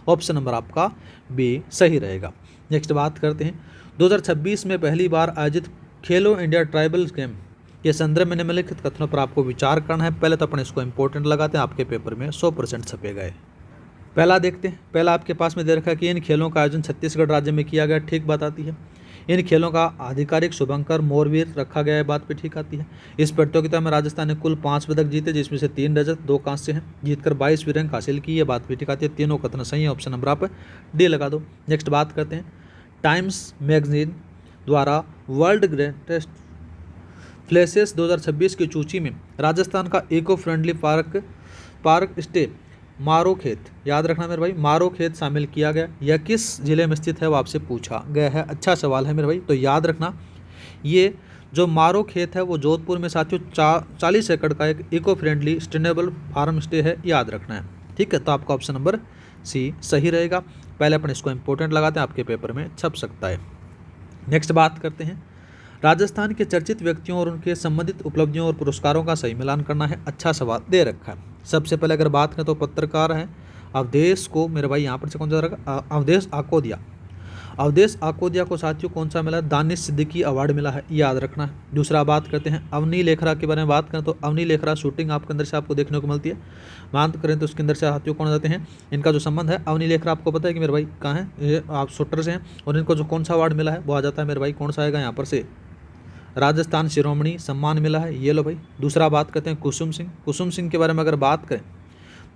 ऑप्शन नंबर आपका बी सही रहेगा। नेक्स्ट बात करते हैं, 2026 में पहली बार आयोजित खेलो इंडिया ट्राइबल गेम के संदर्भ में निम्नलिखित कथनों पर आपको विचार करना है। पहले तो अपन इसको इंपॉर्टेंट लगाते हैं, आपके पेपर में 100% छपेगा है। पहला देखते हैं, पहला आपके पास में दे रखा है कि इन खेलों का आयोजन छत्तीसगढ़ राज्य में किया गया, ठीक बात आती है। इन खेलों का आधिकारिक शुभंकर मोरवीर रखा गया है, बात भी ठीक आती है। इस प्रतियोगिता में राजस्थान ने कुल 5 पदक जीते, जिसमें से 3 रजत 2 कांस्य हैं, जीतकर 22वीं रैंक हासिल की है, बात भी ठीक आती है। तीनों कथन सही है, ऑप्शन नंबर आप डी लगा दो। नेक्स्ट बात करते हैं, टाइम्स मैगजीन द्वारा वर्ल्ड ग्रेटेस्ट प्लेसेस 2026 की सूची में राजस्थान का इको फ्रेंडली पार्क स्टे मारोखेत, याद रखना मेरे भाई, मारोखेत शामिल किया गया। यह किस जिले में स्थित है, वो आपसे पूछा गया है। अच्छा सवाल है मेरे भाई, तो याद रखना ये जो मारोखेत है वो जोधपुर में साथियों 40 एकड़ का एक eco friendly sustainable farm stay है, याद रखना है, ठीक है। तो आपका ऑप्शन नंबर सी सही रहेगा। पहले अपन इसको इंपॉर्टेंट लगाते हैं, आपके पेपर में छप सकता है। नेक्स्ट बात करते हैं, राजस्थान के चर्चित व्यक्तियों और उनके संबंधित उपलब्धियों और पुरस्कारों का सही मिलान करना है। अच्छा सवाल दे रखा है। सबसे पहले अगर बात करें तो पत्रकार हैं अवधेश को, मेरे भाई यहाँ पर से कौन सा रखा, अवधेश आकोदिया को साथियों कौन सा मिला, दानिश सिद्दीकी अवार्ड मिला है, याद रखना है। दूसरा बात करते हैं अवनी लेखरा के बारे में बात करें तो अवनी लेखरा शूटिंग आपके अंदर से आपको देखने को मिलती है। बात करें तो उसके अंदर से साथियों कौन जाते हैं, इनका जो संबंध है अवनी लेखरा आपको पता है कि मेरे भाई कहाँ है, ये आप शूटर से हैं, और इनको जो कौन सा अवार्ड मिला है वो आ जाता है मेरे भाई, कौन सा आएगा यहाँ पर से, राजस्थान शिरोमणि सम्मान मिला है, ये लो भाई। दूसरा बात करते हैं कुसुम सिंह के बारे में अगर बात करें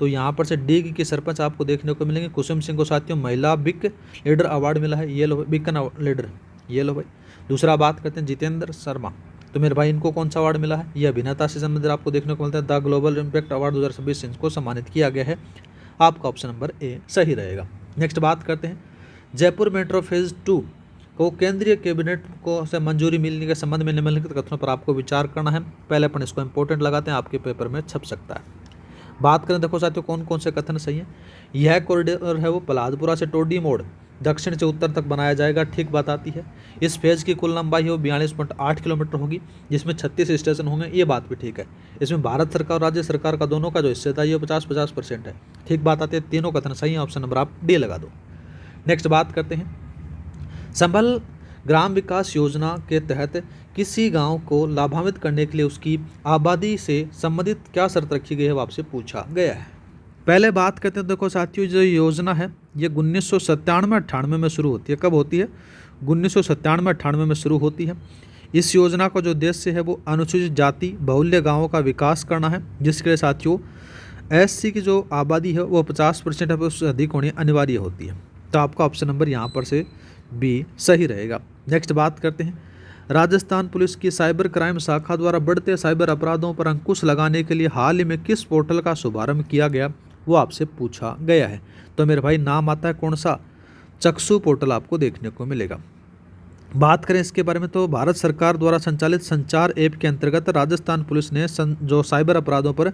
तो यहाँ पर से डीग के सरपंच आपको देखने को मिलेंगे। कुसुम सिंह को साथियों महिला बिग लीडर अवार्ड मिला है, ये लो बिकन लीडर, ये लो भाई। दूसरा बात करते हैं जितेंद्र शर्मा, तो मेरे भाई इनको कौन सा अवार्ड मिला है, ये अभिनेता से संबंधित आपको देखने को मिलता है। द ग्लोबल इम्पैक्ट अवार्ड 2026 इनको सम्मानित किया गया है। आपका ऑप्शन नंबर ए सही रहेगा। नेक्स्ट बात करते हैं जयपुर मेट्रो फेज 2 को केंद्रीय कैबिनेट को से मंजूरी मिलने के संबंध में निम्नलिखित कथनों पर आपको विचार करना है। पहले अपन इसको इंपॉर्टेंट लगाते हैं, आपके पेपर में छप सकता है। बात करें देखो साथियों कौन कौन से कथन सही है। यह कॉरिडोर है वो पलादपुरा से टोडी मोड़ दक्षिण से उत्तर तक बनाया जाएगा, ठीक बात आती है। इस फेज की कुल लंबाई हो 42.8 किलोमीटर होगी, जिसमें 36 स्टेशन होंगे, ये बात भी ठीक है। इसमें भारत सरकार और राज्य सरकार का दोनों का जो हिस्सा था ये 50-50% है, ठीक बात आती है। तीनों कथन सही है, ऑप्शन नंबर आप डी लगा दो। नेक्स्ट बात करते हैं संभल ग्राम विकास योजना के तहत किसी गांव को लाभान्वित करने के लिए उसकी आबादी से संबंधित क्या शर्त रखी गई है, वो आपसे पूछा गया है। पहले बात करते हैं देखो साथियों जो योजना है ये 1997-98 में शुरू होती है। कब होती है? 1997-98 में शुरू होती है। इस योजना का जो उद्देश्य है वो अनुसूचित जाति बहुल्य गाँवों का विकास करना है, जिसके लिए साथियों SC की जो आबादी है वो 50% है, उससे अधिक होनी अनिवार्य होती है। तो आपका ऑप्शन नंबर यहाँ पर से बी सही रहेगा। नेक्स्ट बात करते हैं राजस्थान पुलिस की साइबर क्राइम शाखा द्वारा बढ़ते साइबर अपराधों पर अंकुश लगाने के लिए हाल ही में किस पोर्टल का शुभारंभ किया गया, वो आपसे पूछा गया है। तो मेरे भाई नाम आता है कौन सा? चक्षु पोर्टल आपको देखने को मिलेगा। बात करें इसके बारे में तो भारत सरकार द्वारा संचालित संचार ऐप के अंतर्गत राजस्थान पुलिस ने जो साइबर अपराधों पर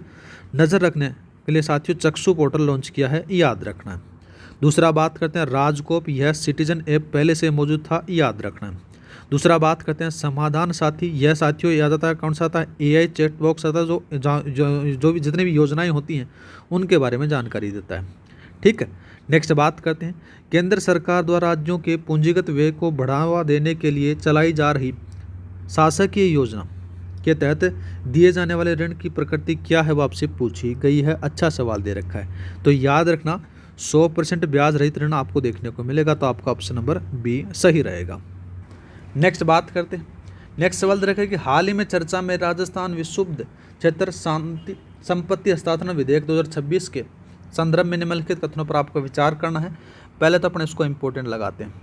नज़र रखने के लिए साथियों चक्षु पोर्टल लॉन्च किया है, याद रखना है। दूसरा बात करते हैं राजकोप, यह सिटीजन ऐप पहले से मौजूद था, याद रखना है। दूसरा बात करते हैं समाधान साथी, यह साथियों याद आता है कौन सा था? AI चैट बॉक्स आता है जो भी जितनी भी योजनाएं होती हैं उनके बारे में जानकारी देता है, ठीक है। नेक्स्ट बात करते हैं केंद्र सरकार द्वारा राज्यों के पूंजीगत व्यय को बढ़ावा देने के लिए चलाई जा रही शासकीय योजना के तहत दिए जाने वाले ऋण की प्रकृति क्या है, वो आपसे पूछी गई है। अच्छा सवाल दे रखा है, तो याद रखना 100% ब्याज रहित ऋण आपको देखने को मिलेगा। तो आपका ऑप्शन नंबर बी सही रहेगा। नेक्स्ट बात करते हैं, नेक्स्ट सवाल रखें कि हाल ही में चर्चा में राजस्थान विशुद्ध क्षेत्र शांति संपत्ति हस्तांतरण विधेयक 2026 के संदर्भ में निम्नलिखित कथनों पर आपको विचार करना है। पहले तो अपन इसको इंपॉर्टेंट लगाते हैं,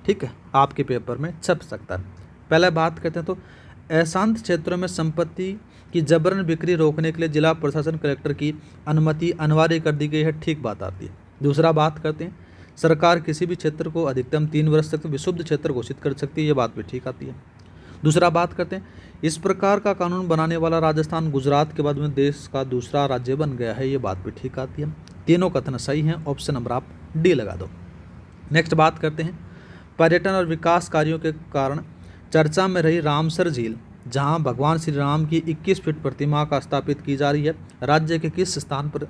ठीक है, आपके पेपर में छप सकता है। पहले बात करते हैं तो अशांत क्षेत्रों में संपत्ति की जबरन बिक्री रोकने के लिए जिला प्रशासन कलेक्टर की अनुमति अनिवार्य कर दी गई है, ठीक बात आती है। दूसरा बात करते हैं सरकार किसी भी क्षेत्र को अधिकतम 3 वर्ष तक विशुद्ध क्षेत्र घोषित कर सकती है, ये बात भी ठीक आती है। दूसरा बात करते हैं इस प्रकार का कानून बनाने वाला राजस्थान गुजरात के बाद में देश का दूसरा राज्य बन गया है, ये बात भी ठीक आती है। तीनों कथन सही हैं, ऑप्शन नंबर आप डी लगा दो। नेक्स्ट बात करते हैं पर्यटन और विकास कार्यों के कारण चर्चा में रही रामसर झील, जहां भगवान श्री राम की 21 फीट प्रतिमा का स्थापित की जा रही है, राज्य के किस स्थान पर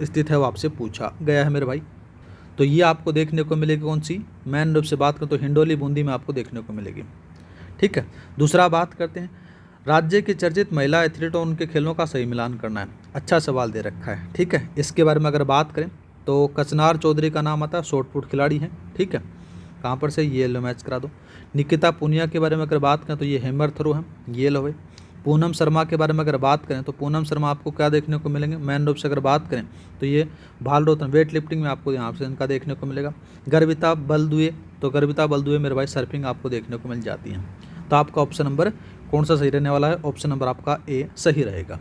स्थित है, वो आपसे पूछा गया है मेरे भाई। तो ये आपको देखने को मिलेगी कौन सी? मेन रूप से बात करें तो हिंडोली बूंदी में आपको देखने को मिलेगी, ठीक है। दूसरा बात करते हैं राज्य की चर्चित महिला एथलीट और उनके खेलों का सही मिलान करना है। अच्छा सवाल दे रखा है, ठीक है। इसके बारे में अगर बात करें तो कचनार चौधरी का नाम आता है, शॉर्टपुट खिलाड़ी हैं, ठीक है। कहाँ पर से? ये लो मैच करा दो। निकिता पुनिया के बारे में अगर बात करें तो ये हैमर थ्रो है, ये लो भाई। पूनम शर्मा के बारे में अगर बात करें तो पूनम शर्मा आपको क्या देखने को मिलेंगे? मेन रूप से अगर बात करें तो ये भालरोतन वेट लिफ्टिंग में आपको यहाँ से इनका देखने को मिलेगा। गर्विता बलदुए, तो गर्विता बलदुए मेरे भाई सर्फिंग आपको देखने को मिल जाती है। तो आपका ऑप्शन नंबर कौन सा सही रहने वाला है? ऑप्शन नंबर आपका ए सही रहेगा।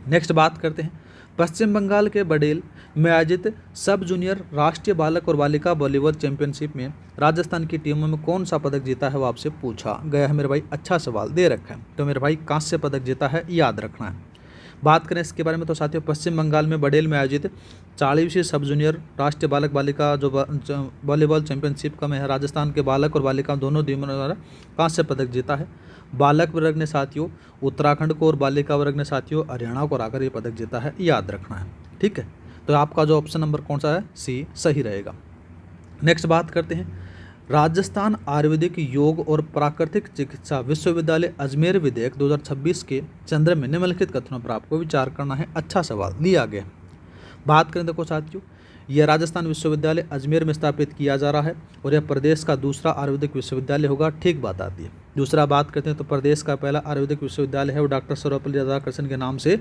नेक्स्ट बात करते हैं पश्चिम बंगाल के बडेल में आयोजित सब जूनियर राष्ट्रीय बालक और बालिका वॉलीबॉल चैंपियनशिप में राजस्थान की टीमों में कौन सा पदक जीता है, वो आपसे पूछा गया है मेरे भाई। अच्छा सवाल दे रखा है, तो मेरे भाई कांस्य पदक जीता है, याद रखना है। बात करें इसके बारे में तो साथियों पश्चिम बंगाल में बडेल में आयोजित 40वीं सब जूनियर राष्ट्रीय बालक बालिका जो वॉलीबॉल चैंपियनशिप का में है, राजस्थान के बालक और बालिका दोनों टीमों द्वारा कांस्य पदक जीता है। बालक वर्ग ने साथियों उत्तराखंड को और बालिका वर्ग ने साथियों हरियाणा को हराकर ये पदक जीता है, याद रखना है, ठीक है। तो आपका जो ऑप्शन नंबर कौन सा है? सी सही रहेगा। नेक्स्ट बात करते हैं राजस्थान आयुर्वेदिक योग और प्राकृतिक चिकित्सा विश्वविद्यालय अजमेर विधेयक 2026 के संदर्भ में निम्नलिखित कथनों पर आपको विचार करना है। अच्छा सवाल दिया गया। बात करें देखो साथियों यह राजस्थान विश्वविद्यालय अजमेर में स्थापित किया जा रहा है और यह प्रदेश का दूसरा आयुर्वेदिक विश्वविद्यालय होगा, ठीक बात आती है। दूसरा बात करते हैं तो प्रदेश का पहला आयुर्वेदिक विश्वविद्यालय है वो डॉक्टर सर्वपल्ली राधाकृष्णन के नाम से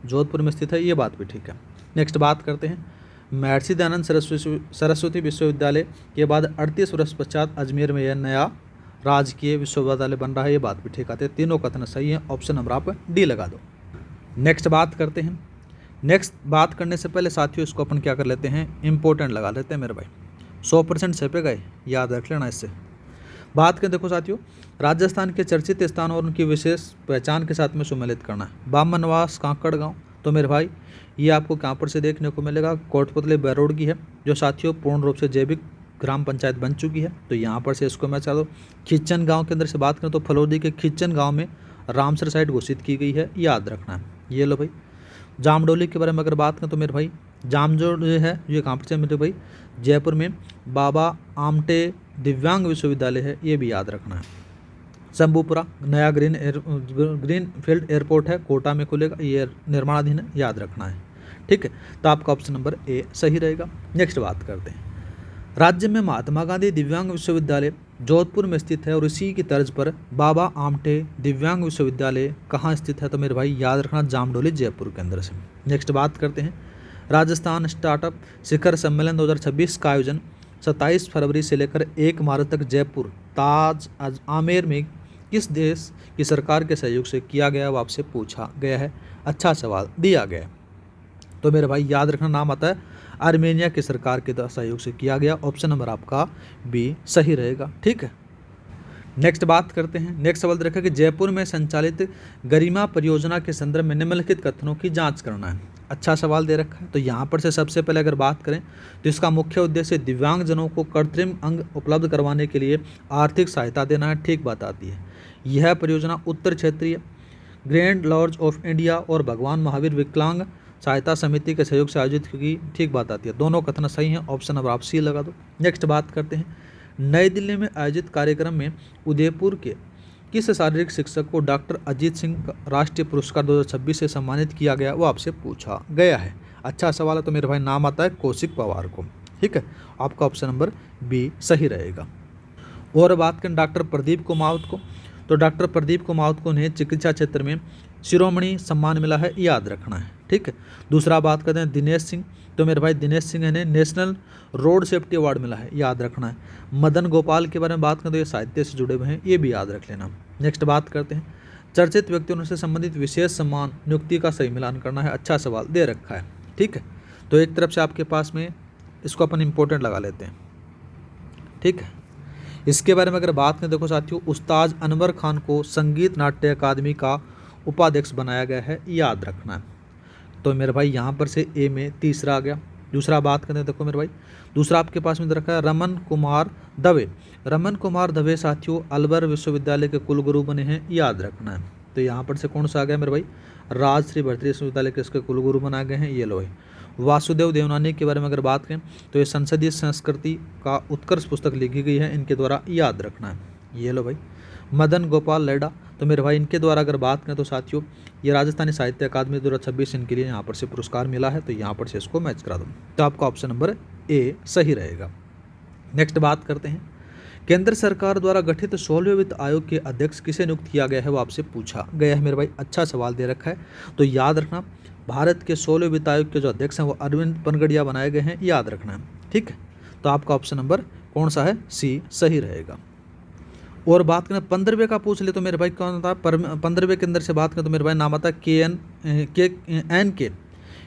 जोधपुर में स्थित है, ये बात भी ठीक है। नेक्स्ट बात करते हैं महर्षि दयानंद सरस्वती विश्वविद्यालय के बाद 38 वर्ष पश्चात अजमेर में यह नया राजकीय विश्वविद्यालय बन रहा है, ये बात भी ठीक आती है। तीनों कथन सही है, ऑप्शन नंबर आप डी लगा दो। नेक्स्ट बात करते हैं। नेक्स्ट बात करने से पहले साथियों इसको अपन क्या कर लेते हैं, इंपॉर्टेंट लगा लेते हैं मेरे भाई, 100% छपे गए, याद रख लेना इससे। बात करें देखो साथियों, राजस्थान के चर्चित स्थानों और उनकी विशेष पहचान के साथ में सम्मिलित करना है। बामनवास कांकड़ गाँव, तो मेरे भाई ये आपको कहाँ पर से देखने को मिलेगा, कोटपुतली बरोड की है, जो साथियों पूर्ण रूप से जैविक ग्राम पंचायत बन चुकी है, तो यहाँ पर से इसको मैं चाह दो। खिच्चन गांव के अंदर से बात करें तो फलोदी के खिच्चन गांव में रामसर साइट घोषित की गई है, याद रखना है। ये लो भाई। जामडोली के बारे में अगर बात करें तो मेरे भाई जामजोड़ जो है ये कहाँ पर से मेरे भाई, जयपुर में बाबा आमटे दिव्यांग विश्वविद्यालय है, ये भी याद रखना है। शंभूपुरा नया ग्रीन फील्ड एयरपोर्ट है, कोटा में खुलेगा, ये निर्माणाधीन है, याद रखना है, ठीक है। तो आपका ऑप्शन नंबर ए सही रहेगा। नेक्स्ट बात करते हैं। राज्य में महात्मा गांधी दिव्यांग विश्वविद्यालय जोधपुर में स्थित है और इसी की तर्ज पर बाबा आमटे दिव्यांग विश्वविद्यालय कहाँ स्थित है, तो मेरे भाई याद रखना जामडोली जयपुर के अंदर से। नेक्स्ट बात करते हैं। राजस्थान स्टार्टअप शिखर सम्मेलन 2026 का आयोजन 27 फरवरी से लेकर 1 मार्च तक जयपुर ताज आमेर में किस देश की सरकार के सहयोग से किया गया, वो आपसे पूछा गया है। अच्छा सवाल दिया गया है, तो मेरे भाई याद रखना नाम आता है आर्मेनिया की सरकार के सहयोग से किया गया, ऑप्शन नंबर आपका बी सही रहेगा, ठीक है। नेक्स्ट बात करते हैं। नेक्स्ट सवाल देखा कि जयपुर में संचालित गरिमा परियोजना के संदर्भ में निम्नलिखित कथनों की जांच करना है। अच्छा सवाल दे रखा है, तो यहाँ पर से सबसे पहले अगर बात करें तो इसका मुख्य उद्देश्य दिव्यांगजनों को कृत्रिम अंग उपलब्ध करवाने के लिए आर्थिक सहायता देना है, ठीक बात आती है। यह परियोजना उत्तर क्षेत्रीय ग्रैंड लॉज ऑफ इंडिया और भगवान महावीर विकलांग सहायता समिति के सहयोग से आयोजित की, ठीक बात आती है। दोनों कथन सही हैं, ऑप्शन नंबर आप सी लगा दो। नेक्स्ट बात करते हैं। नई दिल्ली में आयोजित कार्यक्रम में उदयपुर के किस शारीरिक शिक्षक को डॉक्टर अजीत सिंह राष्ट्रीय पुरस्कार 2026 से सम्मानित किया गया, वो आपसे पूछा गया है। अच्छा सवाल है, तो मेरे भाई नाम आता है कौशिक पवार को, ठीक है। आपका ऑप्शन नंबर बी सही रहेगा। और बात करें डॉक्टर प्रदीप कुमावत को, तो डॉक्टर प्रदीप कुमावत को उन्हें चिकित्सा क्षेत्र में शिरोमणि सम्मान मिला है, याद रखना है, ठीक है। दूसरा बात करते हैं दिनेश सिंह, तो मेरे भाई दिनेश सिंह ने नेशनल रोड सेफ्टी अवार्ड मिला है, याद रखना है। मदन गोपाल के बारे में बात करें तो ये साहित्य से जुड़े हुए हैं, ये भी याद रख लेना। नेक्स्ट बात करते हैं। चर्चित व्यक्तियों से संबंधित विशेष सम्मान नियुक्ति का सही मिलान करना है, अच्छा सवाल दे रखा है, ठीक है। तो एक तरफ से आपके पास में इसको अपन इंपॉर्टेंट लगा लेते हैं, ठीक है। इसके बारे में अगर बात करें देखो साथियों, उस्ताद अनवर खान को संगीत नाट्य अकादमी का उपाध्यक्ष बनाया गया है, याद रखना है। तो मेरे भाई यहाँ पर से ए में तीसरा आ गया। दूसरा बात करते हैं देखो मेरे भाई, दूसरा आपके पास में रखा है रमन कुमार दवे। रमन कुमार दवे साथियों अलवर विश्वविद्यालय के कुलगुरु बने हैं, याद रखना है। तो यहाँ पर से कौन सा आ गया मेरे भाई, राजश्री भर्तृहरि विश्वविद्यालय के इसके कुलगुरु बनाए गए हैं, ये लो भाई। वासुदेव देवनानी के बारे में अगर बात करें तो ये संसदीय संस्कृति का उत्कर्ष पुस्तक लिखी गई है इनके द्वारा, याद रखना है, ये लो भाई। मदन गोपाल लेडा, तो मेरे भाई इनके द्वारा अगर बात करें तो साथियों ये राजस्थानी साहित्य अकादमी 2026 इनके लिए यहाँ पर से पुरस्कार मिला है, तो यहाँ पर से इसको मैच करा दो, तो आपका ऑप्शन नंबर ए सही रहेगा। नेक्स्ट बात करते हैं। केंद्र सरकार द्वारा गठित 16वें वित्त आयोग के अध्यक्ष किसे नियुक्त किया गया है, वो आपसे पूछा गया है मेरे भाई। अच्छा सवाल दे रखा है, तो याद रखना भारत के 16वें वित्त आयोग के जो अध्यक्ष हैं वो अरविंद पनगड़िया बनाए गए हैं, याद रखना है, ठीक है। तो आपका ऑप्शन नंबर कौन सा है, सी सही रहेगा। और बात करें 15वें का पूछ ले तो मेरे भाई कौन था, 15वें के अंदर से बात करें तो मेरे भाई नाम आता है एन के,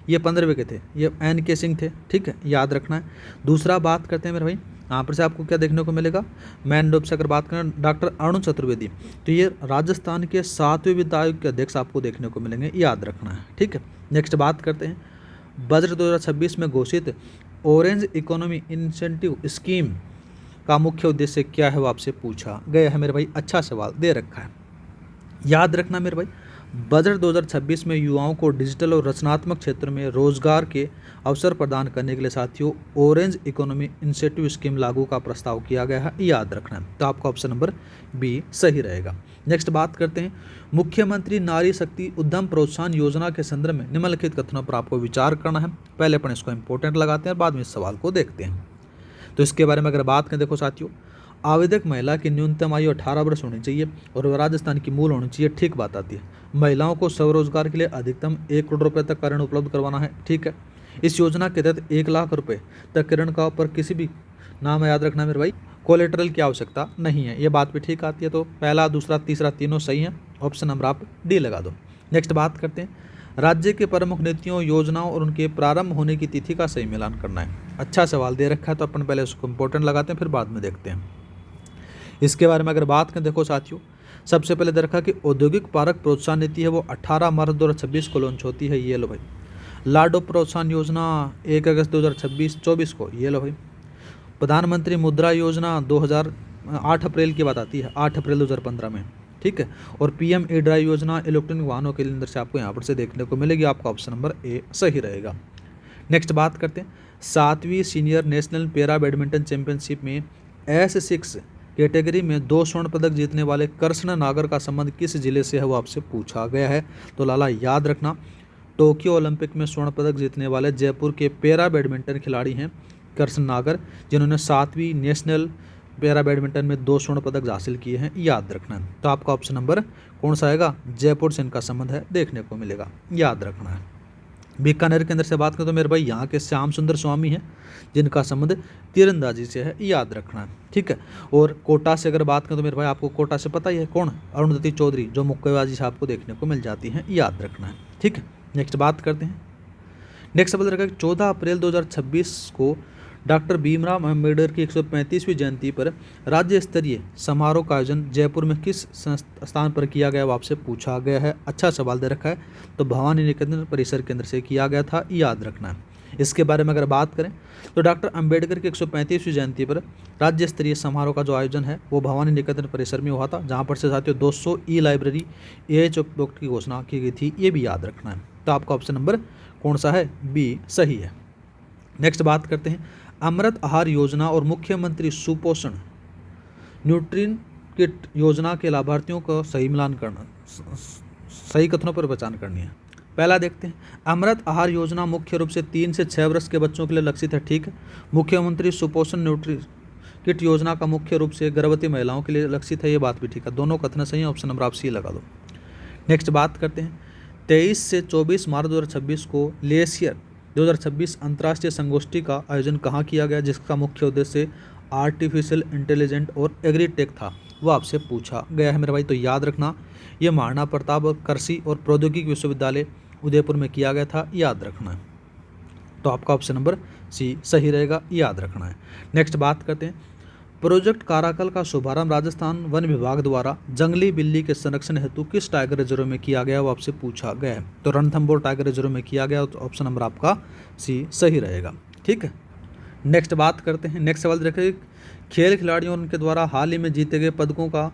ये 15वें के थे, ये एन के सिंह थे, ठीक है, याद रखना है। दूसरा बात करते हैं मेरे भाई, यहाँ पर से आपको क्या देखने को मिलेगा, मैन रूप से अगर बात करें डॉक्टर अरुण चतुर्वेदी, तो ये राजस्थान के 7वें वित्त आयोग के अध्यक्ष आपको देखने को मिलेंगे, याद रखना है, ठीक है। नेक्स्ट बात करते हैं। बजट 2026 में घोषित ऑरेंज इकोनॉमी इंसेंटिव स्कीम का मुख्य उद्देश्य क्या है, वो आपसे पूछा गया है मेरे भाई। अच्छा सवाल दे रखा है, याद रखना मेरे भाई। बजट 2026 में युवाओं को डिजिटल और रचनात्मक क्षेत्र में रोजगार के अवसर प्रदान करने के लिए साथियों ऑरेंज इकोनॉमी इंसेंटिव स्कीम लागू का प्रस्ताव किया गया है, याद रखना है। तो आपका ऑप्शन नंबर बी सही रहेगा। नेक्स्ट बात करते हैं मुख्यमंत्री नारी शक्ति उद्यम प्रोत्साहन योजना के संदर्भ में निम्नलिखित कथनों पर आपको विचार करना है। पहले अपन इसको इंपॉर्टेंट लगाते हैं, बाद में इस सवाल को देखते हैं। तो इसके बारे में अगर बात करें, देखो साथियों, आवेदक महिला की न्यूनतम आयु 18 वर्ष होनी चाहिए और वह राजस्थान की मूल होनी चाहिए, ठीक बात आती है। महिलाओं को स्वरोजगार के लिए अधिकतम 1 करोड़ रुपये तक का ऋण उपलब्ध करवाना है, ठीक है। इस योजना के तहत 1 लाख रुपये तक ऋण का पर किसी भी नाम याद रखना मेरे भाई कोलेटरल की आवश्यकता नहीं है, ये बात भी ठीक आती है। तो पहला, दूसरा, तीसरा तीनों सही है, ऑप्शन नंबर आप डी लगा दो। नेक्स्ट बात करते हैं राज्य के प्रमुख नीतियों योजनाओं और उनके प्रारंभ होने की तिथि का सही मिलान करना है। अच्छा सवाल दे रखा है, तो अपन पहले उसको इंपॉर्टेंट लगाते हैं, फिर बाद में देखते हैं। इसके बारे में अगर बात करें, देखो साथियों, सबसे पहले दे रखा कि औद्योगिक पार्क प्रोत्साहन नीति है वो 18 मार्च 2026 को लॉन्च होती है, ये लो भाई। लाडो प्रोत्साहन योजना 1 अगस्त 2024 को, ये लो भाई। प्रधानमंत्री मुद्रा योजना 8 अप्रैल की बात आती है, 8 अप्रैल 2015 में, ठीक है। और पीएम ई ड्राइव योजना इलेक्ट्रॉनिक वाहनों के अंदर से आपको यहाँ पर से देखने को मिलेगी, आपका ऑप्शन नंबर ए सही रहेगा। नेक्स्ट बात करते हैं 7वीं senior national para badminton championship में S6 कैटेगरी में 2 स्वर्ण पदक जीतने वाले कृष्ण नागर का संबंध किस जिले से है, वो आपसे पूछा गया है। तो लाला याद रखना, टोक्यो ओलंपिक में स्वर्ण पदक जीतने वाले जयपुर के पैरा बैडमिंटन खिलाड़ी हैं कृष्ण नागर, जिन्होंने 7वीं नेशनल पैरा बैडमिंटन में 2 स्वर्ण पदक हासिल किए हैं, याद रखना है। तो आपका ऑप्शन नंबर कौन सा आएगा, जयपुर से इनका संबंध है, देखने को मिलेगा, याद रखना है। बीकानेर के अंदर से बात करें तो मेरे भाई यहाँ के श्याम सुंदर स्वामी हैं, जिनका संबंध तीरंदाजी से है, याद रखना है, ठीक है। और कोटा से अगर बात करें तो मेरे भाई आपको कोटा से पता ही है कौन, अरुणधति चौधरी, जो मुक्केबाजी से आपको देखने को मिल जाती हैं, याद रखना है, ठीक है। नेक्स्ट बात करते हैं। नेक्स्ट सवाल रखा 14 अप्रैल 2026 को डॉक्टर भीमराव अम्बेडकर की 135वीं जयंती पर राज्य स्तरीय समारोह का आयोजन जयपुर में किस स्थान पर किया गया, वो आपसे पूछा गया है। अच्छा सवाल दे रखा है, तो भवानी निकेतन परिसर के अंदर से किया गया था, याद रखना है। इसके बारे में अगर बात करें तो डॉक्टर अंबेडकर की 135वीं जयंती पर राज्य स्तरीय समारोह का जो आयोजन है वो भवानी निकेतन परिसर में हुआ था, जहाँ पर से साथियों 200 ई लाइब्रेरी एएच उपभोक्ता की घोषणा की गई थी, ये भी याद रखना है। तो आपका ऑप्शन नंबर कौन सा है, बी सही है। नेक्स्ट बात करते हैं अमृत आहार योजना और मुख्यमंत्री सुपोषण न्यूट्रिशन किट योजना के लाभार्थियों को सही मिलान करना, सही कथनों पर पहचान करनी है। पहला देखते हैं, अमृत आहार योजना मुख्य रूप से 3 से 6 वर्ष के बच्चों के लिए लक्षित है, ठीक है। मुख्यमंत्री सुपोषण न्यूट्रिशन किट योजना का मुख्य रूप से गर्भवती महिलाओं के लिए लक्षित है, ये बात भी ठीक है, दोनों कथन सही है, ऑप्शन नंबर आप सी लगा दो। नेक्स्ट बात करते हैं 23 से 24 मार्च 2026 को लेसियर 2026 अंतर्राष्ट्रीय संगोष्ठी का आयोजन कहाँ किया गया, जिसका मुख्य उद्देश्य आर्टिफिशियल इंटेलिजेंट और एग्रीटेक था, वो आपसे पूछा गया है मेरे भाई। तो याद रखना, ये महाराणा प्रताप कृषि और प्रौद्योगिकी विश्वविद्यालय उदयपुर में किया गया था, याद रखना है। तो आपका ऑप्शन नंबर सी सही रहेगा, याद रखना है। नेक्स्ट बात करते हैं प्रोजेक्ट काराकल का शुभारंभ राजस्थान वन विभाग द्वारा जंगली बिल्ली के संरक्षण हेतु किस टाइगर रिजर्व में किया गया, वो आपसे पूछा गया है। तो रणथंभौर टाइगर रिजर्व में किया गया, तो ऑप्शन नंबर आपका सी सही रहेगा, ठीक है। नेक्स्ट बात करते हैं, नेक्स्ट सवाल देखें खेल खिलाड़ियों और उनके द्वारा हाल ही में जीते गए पदकों का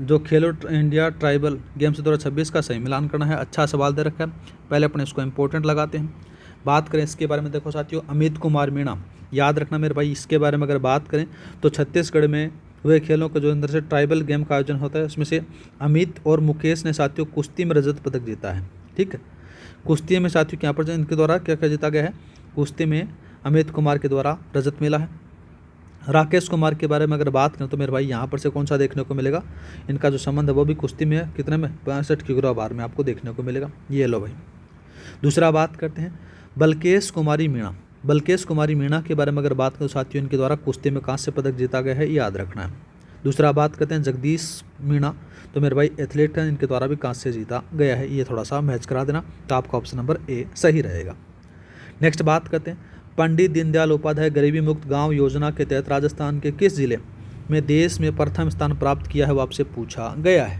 जो खेलो इंडिया ट्राइबल गेम्स 2026 का सही मिलान करना है। अच्छा सवाल दे रखा है, पहले अपने इसको इंपॉर्टेंट लगाते हैं। बात करें इसके बारे में, देखो साथियों अमित कुमार मीणा, याद रखना मेरे भाई। इसके बारे में अगर बात करें तो छत्तीसगढ़ में हुए खेलों के जो अंदर से ट्राइबल गेम का आयोजन होता है, उसमें से अमित और मुकेश ने साथियों कुश्ती में रजत पदक जीता है, ठीक है। कुश्ती में साथियों यहाँ पर इनके द्वारा क्या क्या जीता गया है, कुश्ती में अमित कुमार के द्वारा रजत मिला है। राकेश कुमार के बारे में अगर बात करें तो मेरे भाई यहाँ पर से कौन सा देखने को मिलेगा, इनका जो संबंध है वो भी कुश्ती में है, कितने में 65 किलो भार में आपको देखने को मिलेगा, ये लो भाई। दूसरा बात करते हैं बलकेश कुमारी मीणा, बलकेश कुमारी मीणा के बारे में अगर बात करें तो साथियों इनके द्वारा कुश्ती में कांस्य पदक जीता गया है, याद रखना है। दूसरा बात करते हैं जगदीश मीणा, तो मेरे भाई एथलीट हैं, इनके द्वारा भी कांस्य जीता गया है, ये थोड़ा सा मैच करा देना, तो आपका ऑप्शन नंबर ए सही रहेगा। नेक्स्ट बात करते हैं पंडित दीनदयाल उपाध्याय गरीबी मुक्त गांव योजना के तहत राजस्थान के किस जिले में देश में प्रथम स्थान प्राप्त किया है, वो आपसे पूछा गया है।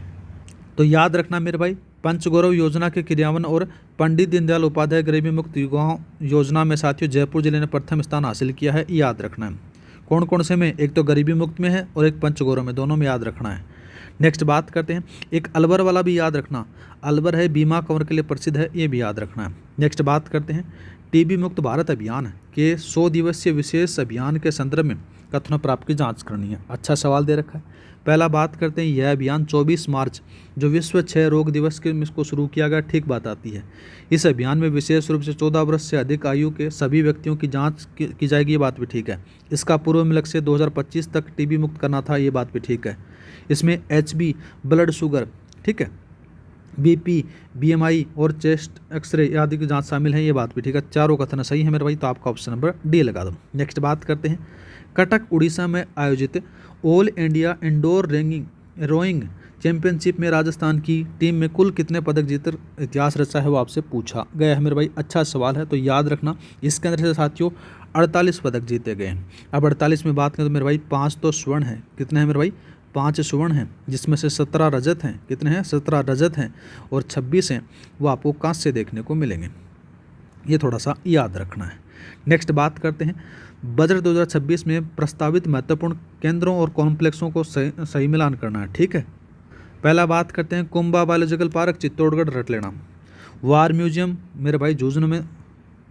तो याद रखना मेरे भाई पंचगौरव योजना के क्रियान्वयन और पंडित दीनदयाल उपाध्याय गरीबी मुक्त गांव योजना में साथियों जयपुर जिले ने प्रथम स्थान हासिल किया है, याद रखना है। कौन कौन से में, एक तो गरीबी मुक्त में है और एक पंचगौरव में, दोनों में याद रखना है। नेक्स्ट बात करते हैं, एक अलवर वाला भी याद रखना, अलवर है बीमा कवर के लिए प्रसिद्ध है, ये भी याद रखना है। नेक्स्ट बात करते हैं, टीबी मुक्त भारत अभियान के 100 दिवसीय विशेष अभियान के संदर्भ में कथनों पर आपकी जांच करनी है। अच्छा सवाल दे रखा है। पहला बात करते हैं, यह अभियान 24 मार्च जो विश्व क्षय रोग दिवस के इसको शुरू किया गया, ठीक बात आती है। इस अभियान में विशेष रूप से 14 वर्ष से अधिक आयु के सभी व्यक्तियों की जांच की जाएगी, ये बात भी ठीक है। इसका पूर्व में लक्ष्य 2025 तक टीबी मुक्त करना था, ये बात भी ठीक है। इसमें एचबी, ब्लड शुगर, ठीक है, बीपी, बीएमआई और चेस्ट एक्सरे आदि की जांच शामिल है, ये बात भी ठीक है। चारों कथन सही है मेरे भाई, तो आपका ऑप्शन नंबर डी लगा दो। नेक्स्ट बात करते हैं, कटक उड़ीसा में आयोजित all India indoor rowing championship में राजस्थान की टीम में कुल कितने पदक जीतकर इतिहास रचा है, वो आपसे पूछा गया है मेरे भाई। अच्छा सवाल है, तो याद रखना इसके अंदर से साथियों 48 पदक जीते गए हैं। अब 48 में बात करें तो मेरे भाई 5 तो स्वर्ण है, कितने हैं मेरे भाई, 5 स्वर्ण हैं, जिसमें से 17 रजत हैं, कितने हैं, 17 रजत हैं, और 26 हैं वो आपको कांस्य देखने को मिलेंगे, ये थोड़ा सा याद रखना है। नेक्स्ट बात करते हैं, बजट 2026 में प्रस्तावित महत्वपूर्ण केंद्रों और कॉम्प्लेक्सों को सही मिलान करना है, ठीक है। पहला बात करते हैं, कुंभा बायोलॉजिकल पार्क चित्तौड़गढ़ रट लेना, वार म्यूजियम मेरे भाई झुंझुनू में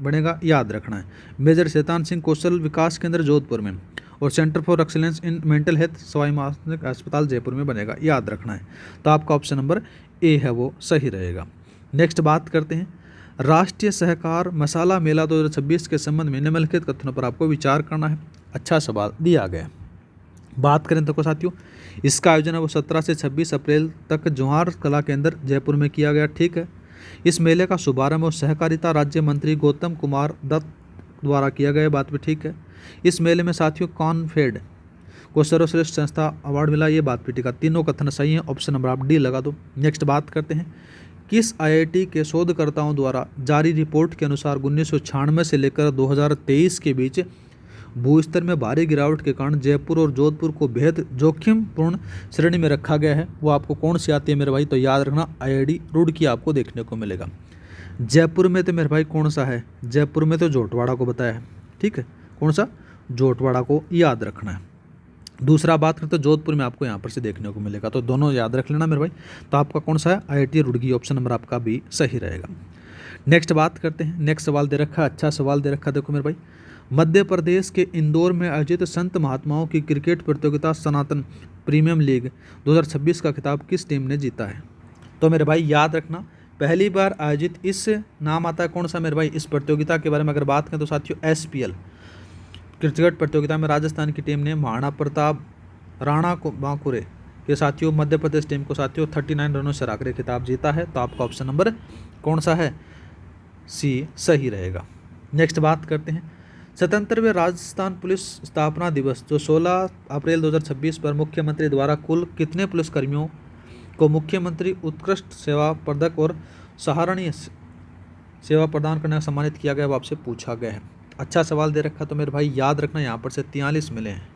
बनेगा, याद रखना है। मेजर शैतान सिंह कौशल विकास केंद्र जोधपुर में, और centre for excellence in mental health Sawai मानसिक अस्पताल जयपुर में बनेगा, याद रखना है। तो आपका ऑप्शन नंबर ए है वो सही रहेगा। नेक्स्ट बात करते हैं, राष्ट्रीय सहकार मसाला मेला 2026 के संबंध में निम्नलिखित कथनों पर आपको विचार करना है। अच्छा सवाल दिया गया। बात करें तो साथियों, इसका आयोजन है वो 17 से 26 अप्रैल तक जौहर कला केंद्र जयपुर में किया गया, ठीक है। इस मेले का शुभारंभ सहकारिता राज्य मंत्री गौतम कुमार दत्त द्वारा किया गया, बात भी ठीक है। इस मेले में साथियों कॉनफेड को सर्वश्रेष्ठ संस्था अवार्ड मिला, ये बात भी ठीक है। तीनों कथन सही हैं, ऑप्शन नंबर आप डी लगा दो। नेक्स्ट बात करते हैं, किस आईआईटी के शोधकर्ताओं द्वारा जारी रिपोर्ट के अनुसार 1996 से लेकर 2023 के बीच भूस्तर में भारी गिरावट के कारण जयपुर और जोधपुर को बेहद जोखिमपूर्ण श्रेणी में रखा गया है, वो आपको कौन सी आती है मेरे भाई, तो याद रखना आईआईटी रुड़की आपको देखने को मिलेगा। जयपुर में तो मेरे भाई कौन सा है, जयपुर में तो जोटवाड़ा को बताया है, ठीक है, कौन सा, जोटवाड़ा को याद रखना है। दूसरा बात करते हैं, जोधपुर में आपको यहाँ पर से देखने को मिलेगा, तो दोनों याद रख लेना मेरे भाई। तो आपका कौन सा है, आईआईटी रुड़की, ऑप्शन नंबर आपका भी सही रहेगा। नेक्स्ट बात करते हैं, नेक्स्ट सवाल दे रखा है, अच्छा सवाल दे रखा है, देखो मेरे भाई, मध्य प्रदेश के इंदौर में आयोजित संत महात्माओं की क्रिकेट प्रतियोगिता सनातन प्रीमियम लीग 2026 का खिताब किस टीम ने जीता है। तो मेरे भाई याद रखना, पहली बार आयोजित इस नाम आता है कौन सा मेरे भाई, इस प्रतियोगिता के बारे में अगर बात करें तो साथियों एसपीएल क्रिकेट प्रतियोगिता में राजस्थान की टीम ने महाराणा प्रताप राणा को बांकुरे के साथियों मध्य प्रदेश टीम को साथियों 39 रनों से हराकर खिताब जीता है। तो आपका ऑप्शन नंबर कौन सा है, सी सही रहेगा। नेक्स्ट बात करते हैं, स्वतंत्रवीर राजस्थान पुलिस स्थापना दिवस जो 16 अप्रैल 2026 पर मुख्यमंत्री द्वारा कुल कितने पुलिसकर्मियों को मुख्यमंत्री उत्कृष्ट सेवा पदक और सराहनीय सेवा प्रदान करने का सम्मानित किया गया, वो आपसे पूछा गया है। अच्छा सवाल दे रखा, तो मेरे भाई याद रखना यहाँ पर से 43 मिले हैं।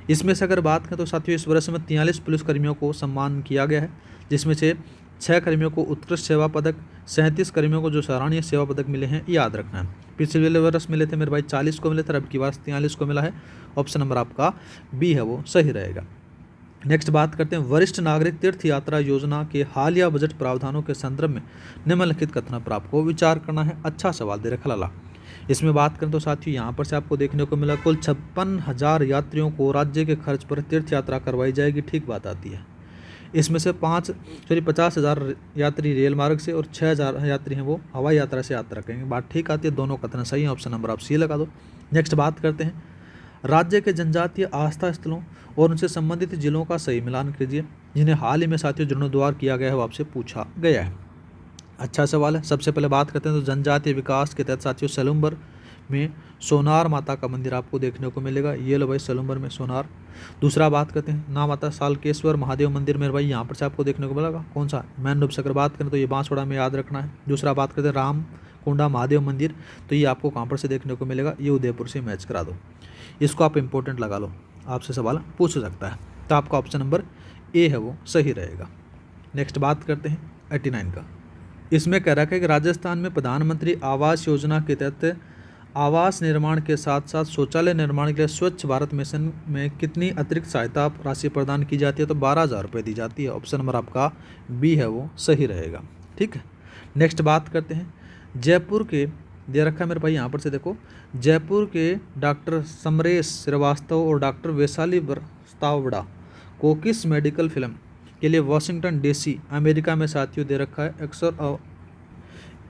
इसमें से अगर बात करें तो साथियों इस वर्ष में 43 पुलिसकर्मियों को सम्मान किया गया है, जिसमें से 6 कर्मियों को उत्कृष्ट सेवा पदक, 37 कर्मियों को जो सराहनीय सेवा पदक मिले हैं, याद रखना है। पिछले वर्ष मिले थे मेरे भाई 40 को मिले थे, अब की बार 43 को मिला है, ऑप्शन नंबर आपका बी है वो सही रहेगा। नेक्स्ट बात करते हैं, वरिष्ठ नागरिक तीर्थ यात्रा योजना के हालिया बजट प्रावधानों के संदर्भ में निम्नलिखित कथनों पर आपको विचार करना है। अच्छा सवाल दे रखा लाला। इसमें बात करें तो साथियों यहाँ पर से आपको देखने को मिला कुल 56,000 यात्रियों को राज्य के खर्च पर तीर्थ यात्रा करवाई जाएगी, ठीक बात आती है। इसमें से 50,000 यात्री रेल मार्ग से और 6,000 यात्री हैं वो हवाई यात्रा से यात्रा करेंगे, बात ठीक आती है, दोनों कथन सही है, ऑप्शन नंबर आप सी लगा दो। नेक्स्ट बात करते हैं, राज्य के जनजातीय आस्था स्थलों और उनसे संबंधित जिलों का सही मिलान कीजिए जिन्हें हाल ही में साथियों जीर्णोद्वार किया गया है, वो आपसे पूछा गया है। अच्छा सवाल है। सबसे पहले बात करते हैं तो जनजातीय विकास के तहत साथियों सेलुम्बर में सोनार माता का मंदिर आपको देखने को मिलेगा, ये लो भाई सेलुम्बर में सोनार। दूसरा बात करते हैं ना माता सालकेश्वर महादेव मंदिर में भाई यहाँ पर से आपको देखने को मिलेगा, कौन सा, मैन रूप से अगर बात करें तो ये बांसवाड़ा में, याद रखना है। दूसरा बात करते हैं राम कुंडा महादेव मंदिर, तो ये आपको कहाँ पर से देखने को मिलेगा, ये उदयपुर से मैच करा दो, इसको आप इंपॉर्टेंट लगा लो, आपसे सवाल पूछ सकता है। तो आपका ऑप्शन नंबर ए है वो सही रहेगा। नेक्स्ट बात करते हैं 89 का। इसमें कह रखा है कि राजस्थान में प्रधानमंत्री आवास योजना के तहत आवास निर्माण के साथ साथ शौचालय निर्माण के लिए स्वच्छ भारत मिशन में कितनी अतिरिक्त सहायता राशि प्रदान की जाती है? तो 12,000 रुपये दी जाती है। ऑप्शन नंबर आपका बी है वो सही रहेगा। ठीक है, नेक्स्ट बात करते हैं जयपुर के, दे रखा है मेरे भाई यहाँ पर से देखो, जयपुर के डॉक्टर समरेश श्रीवास्तव और डॉक्टर वैशाली प्रस्तावड़ा को किस मेडिकल फिल्म के लिए वाशिंगटन डीसी अमेरिका में साथियों दे रखा है अक्सर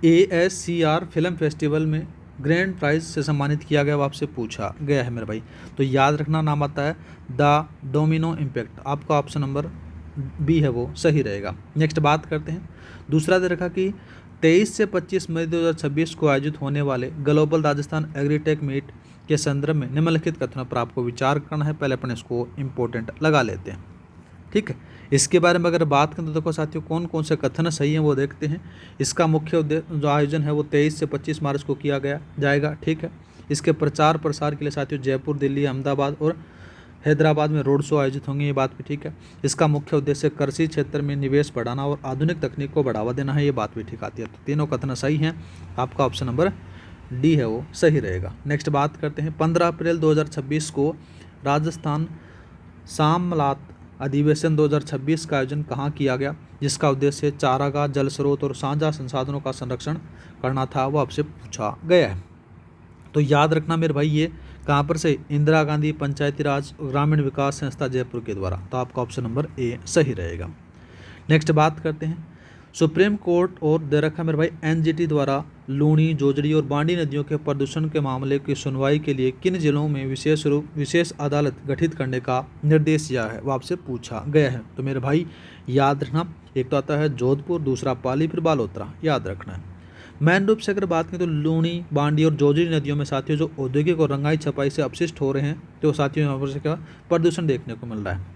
ASCR फिल्म फेस्टिवल में ग्रैंड प्राइज से सम्मानित किया गया, वो आपसे पूछा गया है मेरे भाई। तो याद रखना नाम आता है द डोमिनो इम्पैक्ट। आपका ऑप्शन नंबर बी है वो सही रहेगा। नेक्स्ट बात करते हैं, दूसरा दे रखा कि 23 से 25 मई 2026 को आयोजित होने वाले ग्लोबल राजस्थान एग्रीटेक मीट के संदर्भ में निम्नलिखित कथनों पर आपको विचार करना है। पहले अपन इसको इम्पोर्टेंट लगा लेते हैं। ठीक है, इसके बारे में अगर बात करें तो देखो साथियों कौन कौन से कथन सही हैं वो देखते हैं। इसका मुख्य उद्देश्य जो आयोजन है वो 23 से 25 मार्च को किया जाएगा। ठीक है, इसके प्रचार प्रसार के लिए साथियों जयपुर, दिल्ली, अहमदाबाद और हैदराबाद में रोड शो आयोजित होंगे, ये बात भी ठीक है। इसका मुख्य उद्देश्य कृषि क्षेत्र में निवेश बढ़ाना और आधुनिक तकनीक को बढ़ावा देना है, ये बात भी ठीक आती है। तो तीनों कथन सही हैं, आपका ऑप्शन नंबर डी है वो सही रहेगा। नेक्स्ट बात करते हैं 15 अप्रैल 2026 को राजस्थान सामलात अधिवेशन 2026 का आयोजन कहाँ किया गया, जिसका उद्देश्य चारागाह, जल स्रोत और साझा संसाधनों का संरक्षण करना था, वो आपसे पूछा गया है। तो याद रखना मेरे भाई ये कहाँ पर से, इंदिरा गांधी पंचायती राज ग्रामीण विकास संस्था जयपुर के द्वारा। तो आपका ऑप्शन नंबर ए सही रहेगा। नेक्स्ट बात करते हैं सुप्रीम कोर्ट और दे रखा मेरे भाई NGT द्वारा लूणी, जोजड़ी और बांडी नदियों के प्रदूषण के मामले की सुनवाई के लिए किन जिलों में विशेष अदालत गठित करने का निर्देश दिया है, वो आपसे पूछा गया है। तो मेरे भाई याद रखना, एक तो आता है जोधपुर, दूसरा पाली, फिर बालोतरा, याद रखना है। मेन रूप से अगर बात करें तो लूणी, बांडी और जोजड़ी नदियों में साथियों जो औद्योगिक और रंगाई छपाई से अपशिष्ट हो रहे हैं, तो साथियों यहाँ पर से क्या प्रदूषण देखने को मिल रहा है।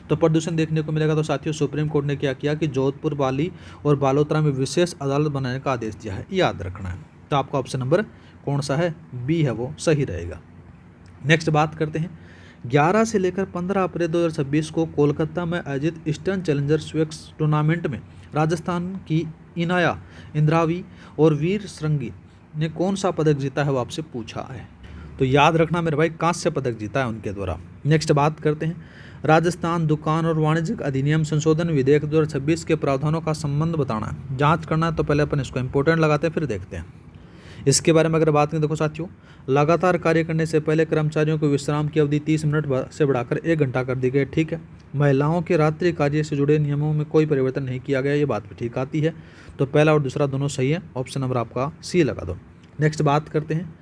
तो प्रदूषण देखने को मिलेगा, तो साथियों सुप्रीम कोर्ट ने क्या किया कि जोधपुर, पाली और बालोतरा में विशेष अदालत बनाने का आदेश दिया है, याद रखना है। तो आपका ऑप्शन नंबर कौन सा है, बी है वो सही रहेगा। नेक्स्ट बात करते हैं 11 से लेकर 15 अप्रैल 2026 को कोलकाता में आयोजित ईस्टर्न चैलेंजर स्वेक्स टूर्नामेंट में राजस्थान की इनाया इंद्रावी और वीर श्रृंगी ने कौन सा पदक जीता है, वो आपसे पूछा है। तो याद रखना मेरे भाई कांस्य पदक जीता है उनके द्वारा। नेक्स्ट बात करते हैं राजस्थान दुकान और वाणिज्यिक अधिनियम संशोधन विधेयक 2026 के प्रावधानों का संबंध बताना है, जांच करना है। तो पहले अपन इसको इंपॉर्टेंट लगाते हैं, फिर देखते हैं इसके बारे में अगर बात करें। देखो साथियों, लगातार कार्य करने से पहले कर्मचारियों को विश्राम की अवधि 30 मिनट से बढ़ाकर 1 घंटा कर दी गई। ठीक है, महिलाओं के रात्रि कार्य से जुड़े नियमों में कोई परिवर्तन नहीं किया गया, ये बात भी ठीक आती है। तो पहला और दूसरा दोनों सही है, ऑप्शन नंबर आपका सी लगा दो। नेक्स्ट बात करते हैं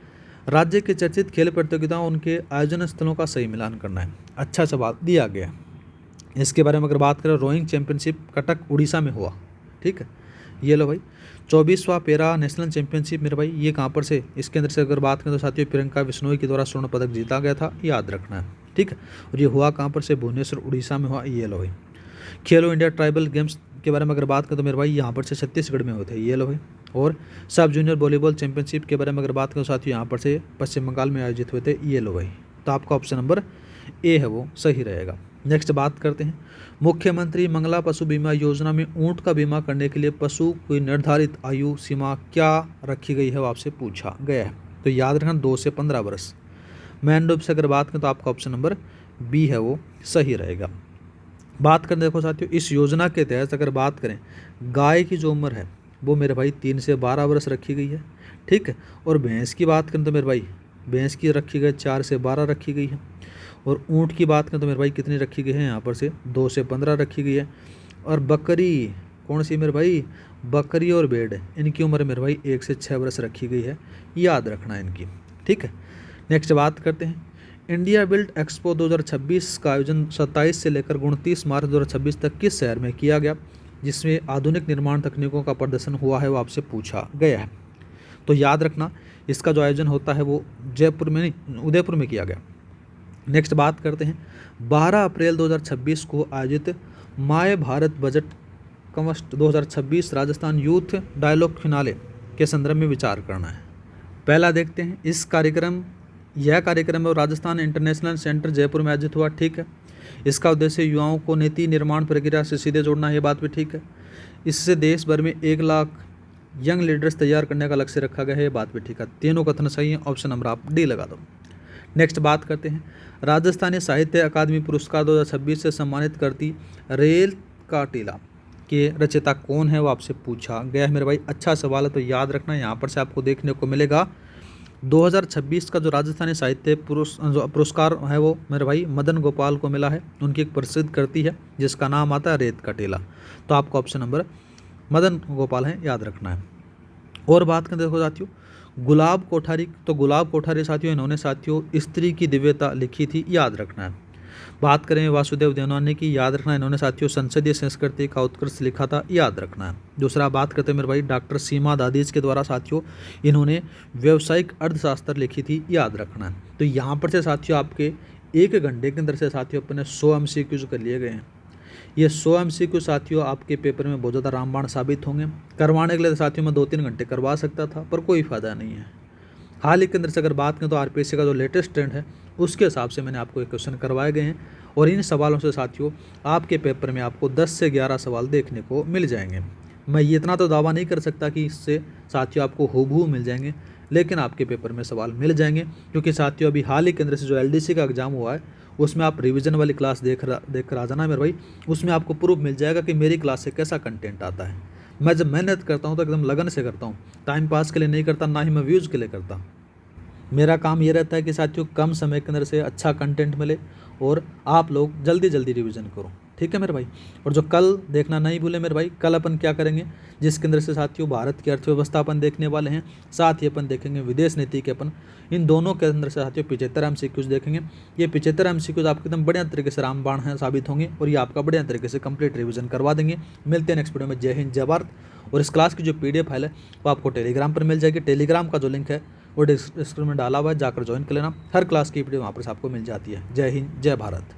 राज्य के चर्चित खेल प्रतियोगिताओं उनके आयोजन स्थलों का सही मिलान करना है, अच्छा सवाल दिया गया। इसके बारे में अगर बात करें रोइंग चैंपियनशिप कटक उड़ीसा में हुआ। ठीक है, ये लो भाई 24वां पैरा नेशनल चैंपियनशिप मेरे भाई ये कहाँ पर से, इसके अंदर से अगर बात करें तो साथियों प्रियंका बिश्नोई के द्वारा स्वर्ण पदक जीता गया था, याद रखना है। ठीक है, और ये हुआ कहाँ पर से, भुवनेश्वर उड़ीसा में हुआ, ये लो भाई। खेलो इंडिया ट्राइबल गेम्स के बारे में अगर बात करें तो मेरे भाई यहाँ पर से छत्तीसगढ़ में होते हैं, ये लो भाई। और सब जूनियर वॉलीबॉल चैंपियनशिप के बारे में अगर बात करें तो साथियों यहाँ पर से पश्चिम बंगाल में आयोजित हुए थे, ये लो भाई। तो आपका ऑप्शन नंबर ए है वो सही रहेगा। नेक्स्ट बात करते हैं मुख्यमंत्री मंगला पशु बीमा योजना में ऊंट का बीमा करने के लिए पशु की निर्धारित आयु सीमा क्या रखी गई है, वो आपसे पूछा गया है। तो याद रखना 2 से 15 वर्ष। मेन रूप से अगर बात करें तो आपका ऑप्शन नंबर बी है वो सही रहेगा। बात करें देखो साथियों इस योजना के तहत अगर बात करें गाय की जो उम्र है वो मेरे भाई 3 से 12 वर्ष रखी गई है। ठीक है, और भैंस की बात करें तो मेरे भाई भैंस की रखी गई 4 से 12 रखी गई है। और ऊँट की बात करें तो मेरे भाई कितनी रखी गई है, यहाँ पर से 2 से 15 रखी गई है। और बकरी कौन सी मेरे भाई, बकरी और भेड़ इनकी उम्र मेरे भाई 1 से 6 वर्ष रखी गई है, याद रखना है इनकी। ठीक है, नेक्स्ट बात करते हैं इंडिया बिल्ड एक्सपो 2026 का आयोजन 27 से लेकर 29 मार्च 2026 तक किस शहर में किया गया, जिसमें आधुनिक निर्माण तकनीकों का प्रदर्शन हुआ है, वो आपसे पूछा गया है। तो याद रखना इसका जो आयोजन होता है वो जयपुर में नहीं उदयपुर में किया गया। नेक्स्ट बात करते हैं 12 अप्रैल 2026 को आयोजित माय भारत बजट कमस्ट 2026 राजस्थान यूथ डायलॉग फिनाले के संदर्भ में विचार करना है। पहला देखते हैं यह कार्यक्रम है राजस्थान इंटरनेशनल सेंटर जयपुर में आयोजित हुआ। ठीक है, इसका उद्देश्य युवाओं को नीति निर्माण प्रक्रिया से सीधे जोड़ना है, ये बात भी ठीक है। इससे देश भर में 1 लाख यंग लीडर्स तैयार करने का लक्ष्य रखा गया है, ये बात भी ठीक है। तीनों कथन सही है, ऑप्शन नंबर आप डी लगा दो। नेक्स्ट बात करते हैं, राजस्थानी साहित्य अकादमी पुरस्कार 2026 से सम्मानित करती रेल का टीला के रचयिता कौन है, वो आपसे पूछा गया है मेरे भाई। अच्छा सवाल है, तो याद रखना, यहाँ पर से आपको देखने को मिलेगा 2026 का जो राजस्थानी साहित्य पुरस्कार है वो मेरे भाई मदन गोपाल को मिला है। उनकी एक प्रसिद्ध कृति है जिसका नाम आता है रेत का टीला। तो आपको ऑप्शन नंबर मदन गोपाल है, याद रखना है। और बात करें देखो साथियों, गुलाब कोठारी, तो गुलाब कोठारी साथियों इन्होंने साथियों स्त्री की दिव्यता लिखी थी, याद रखना है। बात करें वासुदेव देवनानी की, याद रखना, इन्होंने साथियों संसदीय संस्कृति का उत्कर्ष लिखा था, याद रखना है। दूसरा बात करते हैं मेरे भाई डॉक्टर सीमा दादीज के द्वारा साथियों इन्होंने व्यावसायिक अर्थशास्त्र लिखी थी, याद रखना है। तो यहाँ पर से साथियों आपके 1 घंटे के अंदर से साथियों अपने 100 MCQs कर लिए गए हैं। ये 100 MCQ साथियों आपके पेपर में बहुत ज़्यादा रामबाण साबित होंगे। करवाने के लिए साथियों मैं 2-3 घंटे करवा सकता था, पर कोई फ़ायदा नहीं है। हाल ही के अंदर से अगर बात करें तो आरपीएससी का जो लेटेस्ट ट्रेंड है उसके हिसाब से मैंने आपको एक क्वेश्चन करवाए गए हैं, और इन सवालों से साथियों आपके पेपर में आपको 10 से 11 सवाल देखने को मिल जाएंगे। मैं ये इतना तो दावा नहीं कर सकता कि इससे साथियों आपको हूबहू मिल जाएंगे, लेकिन आपके पेपर में सवाल मिल जाएंगे, क्योंकि साथियों अभी हाल ही के अंदर से जो LDC का एग्जाम हुआ है उसमें आप रिवीजन वाली क्लास देख कर आ जाना मेरे भाई। उसमें आपको प्रूफ मिल जाएगा कि मेरी क्लास से कैसा कंटेंट आता है। मैं जब मेहनत करता हूँ तो एकदम लगन से करता हूँ, टाइम पास के लिए नहीं करता, ना ही मैं व्यूज़ के लिए करता। मेरा काम ये रहता है कि साथियों कम समय के अंदर से अच्छा कंटेंट मिले और आप लोग जल्दी जल्दी रिवीजन करो, ठीक है मेरे भाई। और जो कल देखना नहीं भूले मेरे भाई, कल अपन क्या करेंगे जिसके अंदर से साथियों भारत की अर्थव्यवस्था अपन देखने वाले हैं, साथ ही अपन देखेंगे विदेश नीति के अपन, इन दोनों के अंदर से साथियों 75 MCQs देखेंगे। ये 75 MCQs आपके एकदम बढ़िया तरीके से रामबाण हैं साबित होंगे, और ये आपका बढ़िया तरीके से कंप्लीट रिवीजन करवा देंगे। मिलते हैं नेक्स्ट वीडियो में। जय हिंद, जय भारत। और इस क्लास की जो PDF फाइल है वो आपको टेलीग्राम पर मिल जाएगी। टेलीग्राम का जो लिंक है वो डिस्क्रिप्शन में डाला हुआ है, जाकर ज्वाइन कर लेना। हर क्लास की वीडियो वहाँ पर आपको मिल जाती है। जय हिंद, जय भारत।